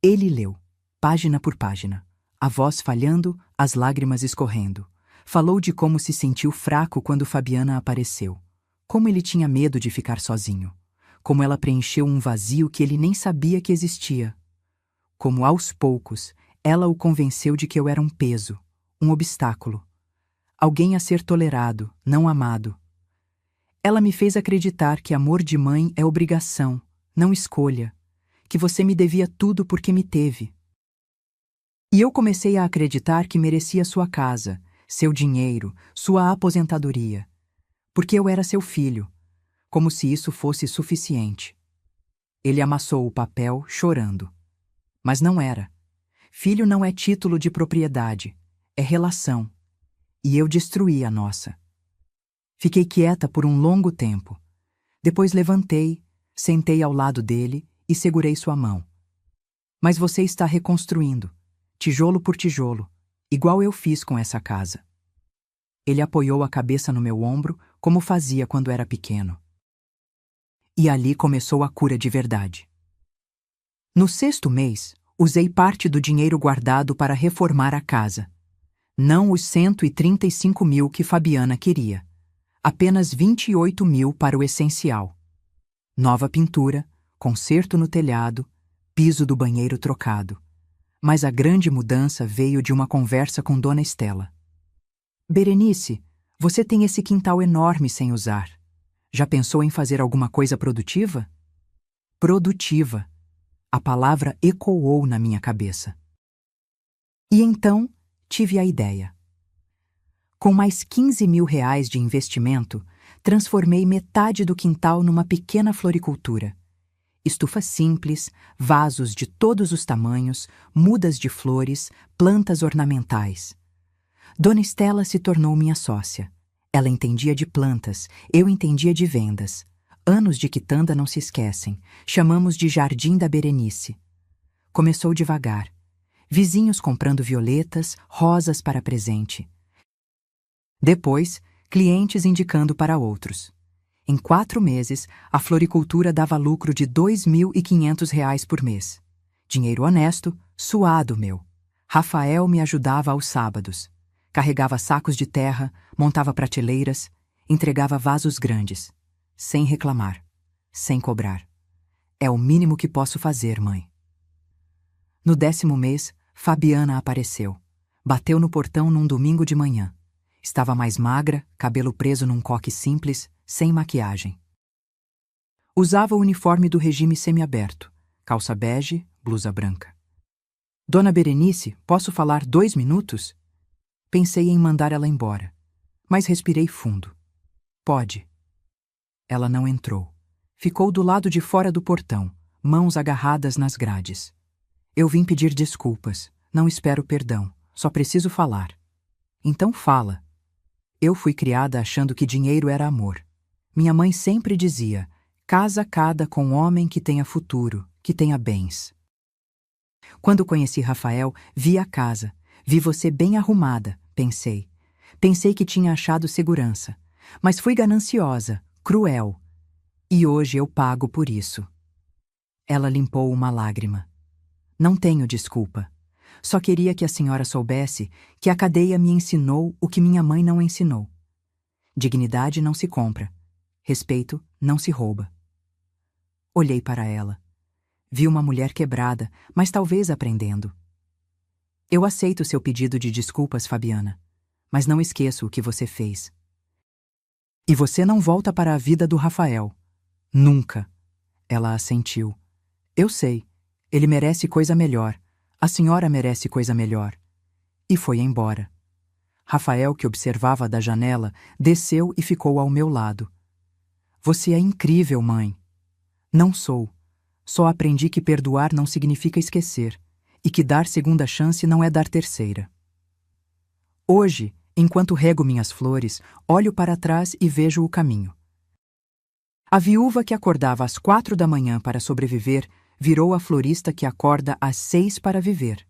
S1: Ele leu, página por página, a voz falhando, as lágrimas escorrendo. Falou de como se sentiu fraco quando Fabiana apareceu. Como ele tinha medo de ficar sozinho. Como ela preencheu um vazio que ele nem sabia que existia. Como, aos poucos, ela o convenceu de que eu era um peso, um obstáculo. Alguém a ser tolerado, não amado. Ela me fez acreditar que amor de mãe é obrigação, não escolha. Que você me devia tudo porque me teve. E eu comecei a acreditar que merecia sua casa, seu dinheiro, sua aposentadoria. Porque eu era seu filho, como se isso fosse suficiente. Ele amassou o papel, chorando. Mas não era. Filho não é título de propriedade, é relação. E eu destruí a nossa. Fiquei quieta por um longo tempo. Depois levantei, sentei ao lado dele e segurei sua mão. Mas você está reconstruindo, tijolo por tijolo, igual eu fiz com essa casa. Ele apoiou a cabeça no meu ombro, como fazia quando era pequeno. E ali começou a cura de verdade. No 6º mês, usei parte do dinheiro guardado para reformar a casa. Não os 135 mil que Fabiana queria. Apenas 28 mil para o essencial. Nova pintura, conserto no telhado, piso do banheiro trocado. Mas a grande mudança veio de uma conversa com Dona Estela. Berenice, você tem esse quintal enorme sem usar. Já pensou em fazer alguma coisa produtiva? Produtiva. A palavra ecoou na minha cabeça. E então, tive a ideia. Com mais 15 mil reais de investimento, transformei metade do quintal numa pequena floricultura. Estufa simples, vasos de todos os tamanhos, mudas de flores, plantas ornamentais. Dona Estela se tornou minha sócia. Ela entendia de plantas, eu entendia de vendas. Anos de quitanda não se esquecem. Chamamos de Jardim da Berenice. Começou devagar. Vizinhos comprando violetas, rosas para presente. Depois, clientes indicando para outros. Em 4 meses, a floricultura dava lucro de R$ 2.500 por mês. Dinheiro honesto, suado meu. Rafael me ajudava aos sábados. Carregava sacos de terra, montava prateleiras, entregava vasos grandes. Sem reclamar, sem cobrar. É o mínimo que posso fazer, mãe. No 10º mês, Fabiana apareceu. Bateu no portão num domingo de manhã. Estava mais magra, cabelo preso num coque simples, sem maquiagem. Usava o uniforme do regime semiaberto, calça bege, blusa branca. Dona Berenice, posso falar 2 minutos? Pensei em mandar ela embora, mas respirei fundo. Pode. Ela não entrou. Ficou do lado de fora do portão, mãos agarradas nas grades. Eu vim pedir desculpas, não espero perdão, só preciso falar. Então fala. Eu fui criada achando que dinheiro era amor. Minha mãe sempre dizia: casa cada com um homem que tenha futuro, que tenha bens. Quando conheci Rafael, vi a casa, vi você bem arrumada, pensei. Pensei que tinha achado segurança, mas fui gananciosa, cruel. E hoje eu pago por isso. Ela limpou uma lágrima. Não tenho desculpa. Só queria que a senhora soubesse que a cadeia me ensinou o que minha mãe não ensinou. Dignidade não se compra. Respeito não se rouba. Olhei para ela. Vi uma mulher quebrada, mas talvez aprendendo. Eu aceito seu pedido de desculpas, Fabiana, mas não esqueço o que você fez. E você não volta para a vida do Rafael. Nunca. Ela assentiu. Eu sei. Ele merece coisa melhor. A senhora merece coisa melhor. E foi embora. Rafael, que observava da janela, desceu e ficou ao meu lado. Você é incrível, mãe. Não sou. Só aprendi que perdoar não significa esquecer, e que dar segunda chance não é dar terceira. Hoje, enquanto rego minhas flores, olho para trás e vejo o caminho. A viúva que acordava às 4 da manhã para sobreviver virou a florista que acorda às 6 para viver.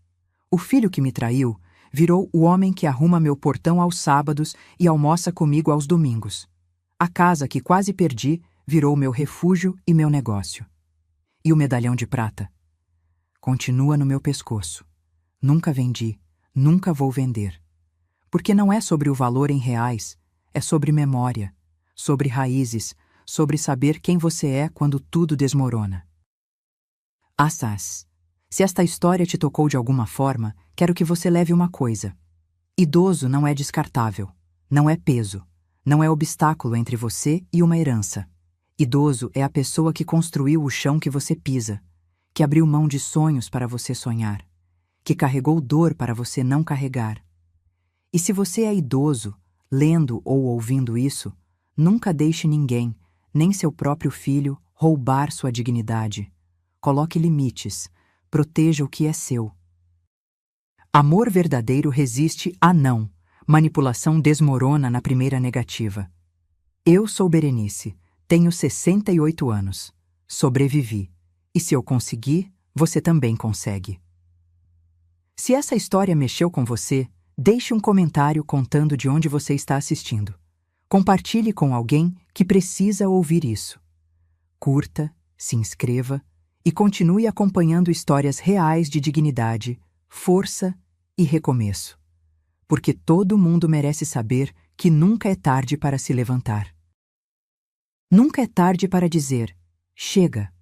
S1: O filho que me traiu virou o homem que arruma meu portão aos sábados e almoça comigo aos domingos. A casa que quase perdi virou meu refúgio e meu negócio. E o medalhão de prata? Continua no meu pescoço. Nunca vendi, nunca vou vender. Porque não é sobre o valor em reais, é sobre memória, sobre raízes, sobre saber quem você é quando tudo desmorona. Assaz, se esta história te tocou de alguma forma, quero que você leve uma coisa. Idoso não é descartável, não é peso, não é obstáculo entre você e uma herança. Idoso é a pessoa que construiu o chão que você pisa, que abriu mão de sonhos para você sonhar, que carregou dor para você não carregar. E se você é idoso, lendo ou ouvindo isso, nunca deixe ninguém, nem seu próprio filho, roubar sua dignidade. Coloque limites, proteja o que é seu. Amor verdadeiro resiste a não. Manipulação desmorona na primeira negativa. Eu sou Berenice, tenho 68 anos. Sobrevivi. E se eu conseguir, você também consegue. Se essa história mexeu com você, deixe um comentário contando de onde você está assistindo. Compartilhe com alguém que precisa ouvir isso. Curta, se inscreva e continue acompanhando histórias reais de dignidade, força e recomeço. Porque todo mundo merece saber que nunca é tarde para se levantar. Nunca é tarde para dizer: chega.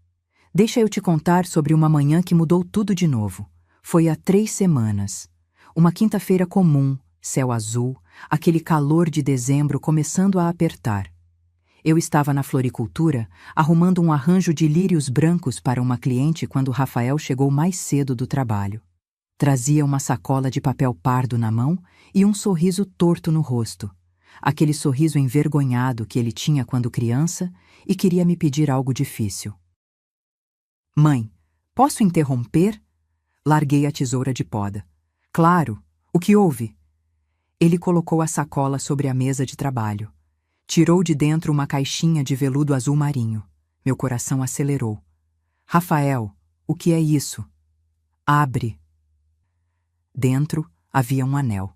S1: Deixa eu te contar sobre uma manhã que mudou tudo de novo. Foi há 3 semanas. Uma quinta-feira comum, céu azul, aquele calor de dezembro começando a apertar. Eu estava na floricultura, arrumando um arranjo de lírios brancos para uma cliente quando Rafael chegou mais cedo do trabalho. Trazia uma sacola de papel pardo na mão e um sorriso torto no rosto. Aquele sorriso envergonhado que ele tinha quando criança e queria me pedir algo difícil. Mãe, posso interromper? Larguei a tesoura de poda. Claro, o que houve? Ele colocou a sacola sobre a mesa de trabalho. Tirou de dentro uma caixinha de veludo azul marinho. Meu coração acelerou. Rafael, o que é isso? Abre. Dentro havia um anel.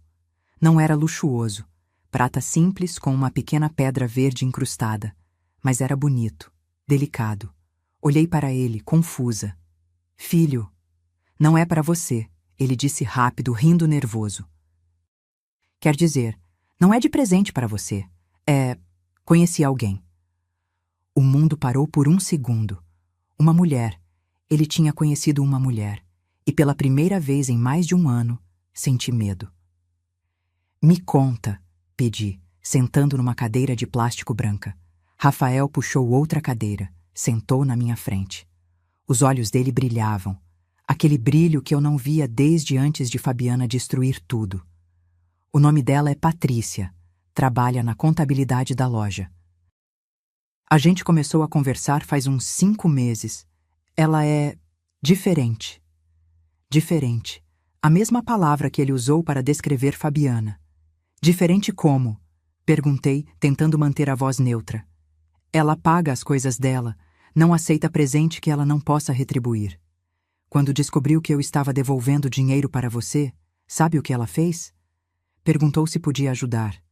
S1: Não era luxuoso. Prata simples com uma pequena pedra verde incrustada. Mas era bonito, delicado. Olhei para ele, confusa. Filho, não é para você, ele disse rápido, rindo nervoso. Quer dizer, não é de presente para você. Conheci alguém. O mundo parou por um segundo. Uma mulher. Ele tinha conhecido uma mulher. E pela primeira vez em mais de um ano, senti medo. Me conta, pedi, sentando numa cadeira de plástico branca. Rafael puxou outra cadeira, sentou na minha frente. Os olhos dele brilhavam. Aquele brilho que eu não via desde antes de Fabiana destruir tudo. O nome dela é Patrícia. Trabalha na contabilidade da loja. A gente começou a conversar faz uns 5 meses. Ela é diferente. Diferente. A mesma palavra que ele usou para descrever Fabiana. Diferente como? Perguntei, tentando manter a voz neutra. Ela paga as coisas dela, não aceita presente que ela não possa retribuir. Quando descobriu que eu estava devolvendo dinheiro para você, sabe o que ela fez? Perguntou se podia ajudar.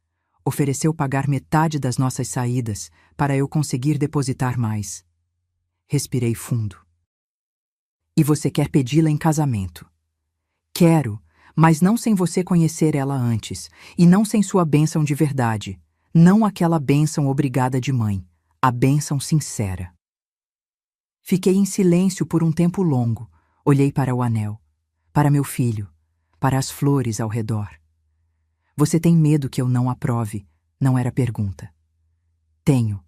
S1: Ofereceu pagar metade das nossas saídas para eu conseguir depositar mais. Respirei fundo. E você quer pedi-la em casamento? Quero, mas não sem você conhecer ela antes, e não sem sua bênção de verdade. Não aquela bênção obrigada de mãe, a bênção sincera. Fiquei em silêncio por um tempo longo. Olhei para o anel, para meu filho, para as flores ao redor. Você tem medo que eu não aprove? Não era pergunta. Tenho.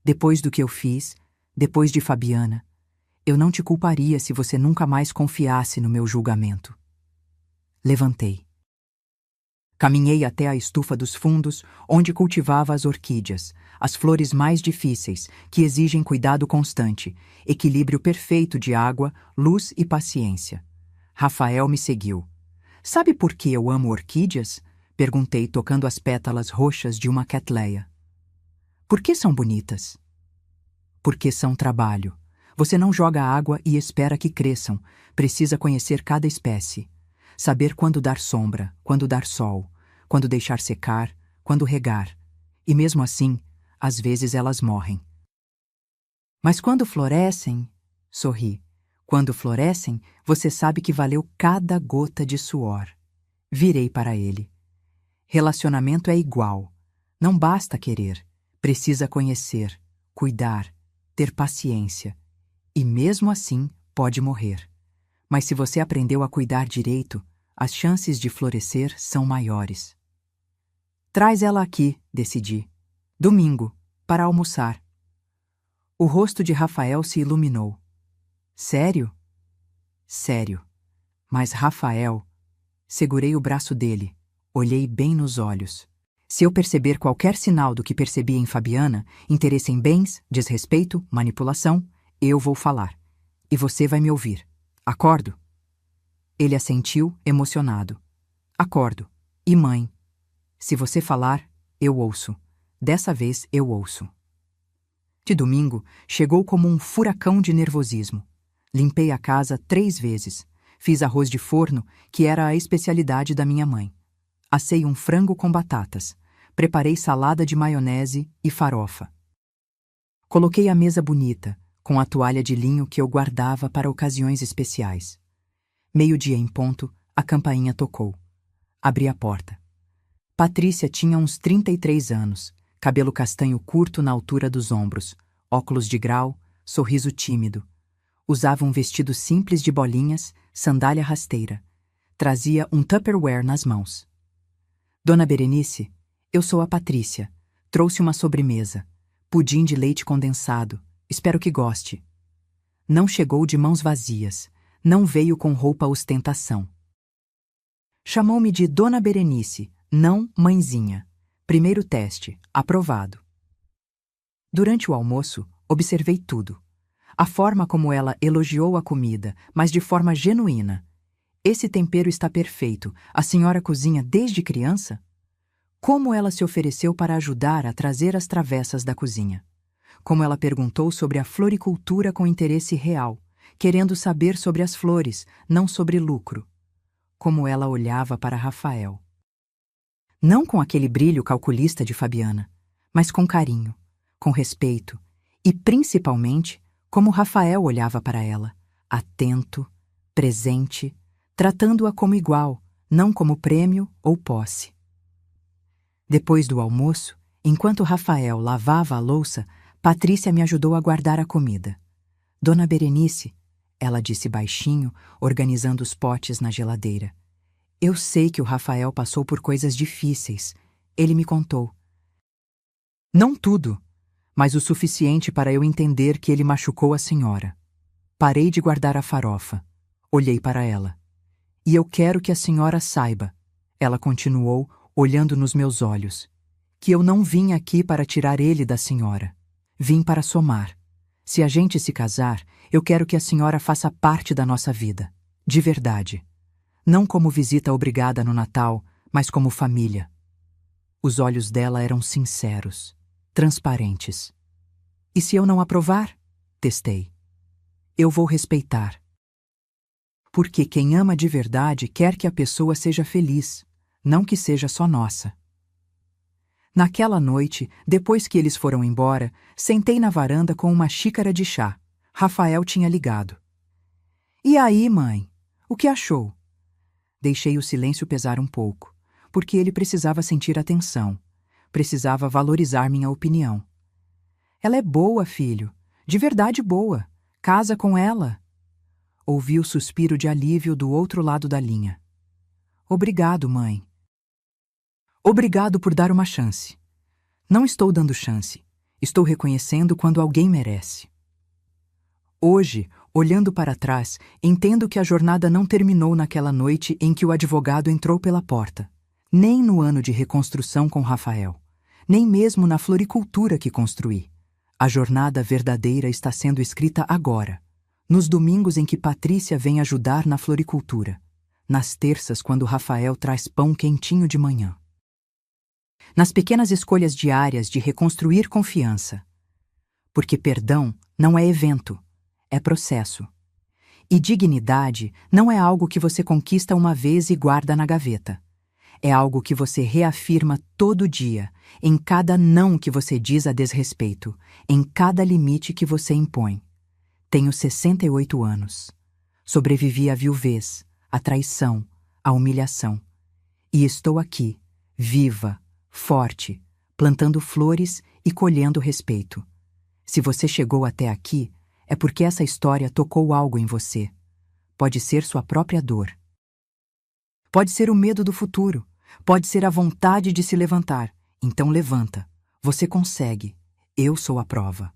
S1: Depois do que eu fiz, depois de Fabiana, eu não te culparia se você nunca mais confiasse no meu julgamento. Levantei. Caminhei até a estufa dos fundos, onde cultivava as orquídeas, as flores mais difíceis, que exigem cuidado constante, equilíbrio perfeito de água, luz e paciência. Rafael me seguiu. Sabe por que eu amo orquídeas? Perguntei, tocando as pétalas roxas de uma catleia. Por que são bonitas? Porque são trabalho. Você não joga água e espera que cresçam. Precisa conhecer cada espécie. Saber quando dar sombra, quando dar sol, quando deixar secar, quando regar. E mesmo assim, às vezes elas morrem. Mas quando florescem, sorri. Quando florescem, você sabe que valeu cada gota de suor. Virei para ele. Relacionamento é igual. Não basta querer. Precisa conhecer, cuidar, ter paciência. E mesmo assim, pode morrer. Mas se você aprendeu a cuidar direito, as chances de florescer são maiores. Traz ela aqui, decidi. Domingo, para almoçar. O rosto de Rafael se iluminou. Sério? Sério. Mas Rafael... Segurei o braço dele, olhei bem nos olhos. Se eu perceber qualquer sinal do que percebi em Fabiana, interesse em bens, desrespeito, manipulação, eu vou falar. E você vai me ouvir. Acordo? Ele assentiu, emocionado. Acordo. E mãe? Se você falar, eu ouço. Dessa vez eu ouço. De domingo, chegou como um furacão de nervosismo. Limpei a casa 3 vezes. Fiz arroz de forno, que era a especialidade da minha mãe. Assei um frango com batatas. Preparei salada de maionese e farofa. Coloquei a mesa bonita, com a toalha de linho que eu guardava para ocasiões especiais. 12:00 em ponto, a campainha tocou. Abri a porta. Patrícia tinha uns 33 anos, cabelo castanho curto na altura dos ombros, óculos de grau, sorriso tímido. Usava um vestido simples de bolinhas, sandália rasteira. Trazia um Tupperware nas mãos. Dona Berenice, eu sou a Patrícia. Trouxe uma sobremesa. Pudim de leite condensado. Espero que goste. Não chegou de mãos vazias. Não veio com roupa ostentação. Chamou-me de Dona Berenice, não mãezinha. Primeiro teste, aprovado. Durante o almoço, observei tudo. A forma como ela elogiou a comida, mas de forma genuína. Esse tempero está perfeito. A senhora cozinha desde criança? Como ela se ofereceu para ajudar a trazer as travessas da cozinha. Como ela perguntou sobre a floricultura com interesse real, querendo saber sobre as flores, não sobre lucro. Como ela olhava para Rafael. Não com aquele brilho calculista de Fabiana, mas com carinho, com respeito e, principalmente, como Rafael olhava para ela, atento, presente, tratando-a como igual, não como prêmio ou posse. Depois do almoço, enquanto Rafael lavava a louça, Patrícia me ajudou a guardar a comida. Dona Berenice, ela disse baixinho, organizando os potes na geladeira. Eu sei que o Rafael passou por coisas difíceis. Ele me contou. Não tudo, mas o suficiente para eu entender que ele machucou a senhora. Parei de guardar a farofa. Olhei para ela. E eu quero que a senhora saiba, ela continuou, olhando nos meus olhos, que eu não vim aqui para tirar ele da senhora. Vim para somar. Se a gente se casar, eu quero que a senhora faça parte da nossa vida. De verdade. Não como visita obrigada no Natal, mas como família. Os olhos dela eram sinceros, transparentes. E se eu não aprovar? Testei. Eu vou respeitar. Porque quem ama de verdade quer que a pessoa seja feliz, não que seja só nossa. Naquela noite, depois que eles foram embora, sentei na varanda com uma xícara de chá. Rafael tinha ligado. E aí, mãe? O que achou? Deixei o silêncio pesar um pouco, porque ele precisava sentir atenção, precisava valorizar minha opinião. Ela é boa, filho, de verdade boa. Casa com ela. Ouvi o suspiro de alívio do outro lado da linha. Obrigado, mãe. Obrigado por dar uma chance. Não estou dando chance. Estou reconhecendo quando alguém merece. Hoje, olhando para trás, entendo que a jornada não terminou naquela noite em que o advogado entrou pela porta, nem no ano de reconstrução com Rafael, nem mesmo na floricultura que construí. A jornada verdadeira está sendo escrita agora, nos domingos em que Patrícia vem ajudar na floricultura, nas terças quando Rafael traz pão quentinho de manhã. Nas pequenas escolhas diárias de reconstruir confiança. Porque perdão não é evento, é processo. E dignidade não é algo que você conquista uma vez e guarda na gaveta. É algo que você reafirma todo dia, em cada não que você diz a desrespeito, em cada limite que você impõe. Tenho 68 anos. Sobrevivi à viuvez, à traição, à humilhação. E estou aqui, viva, forte, plantando flores e colhendo respeito. Se você chegou até aqui, é porque essa história tocou algo em você. Pode ser sua própria dor. Pode ser o medo do futuro. Pode ser a vontade de se levantar. Então levanta. Você consegue. Eu sou a prova.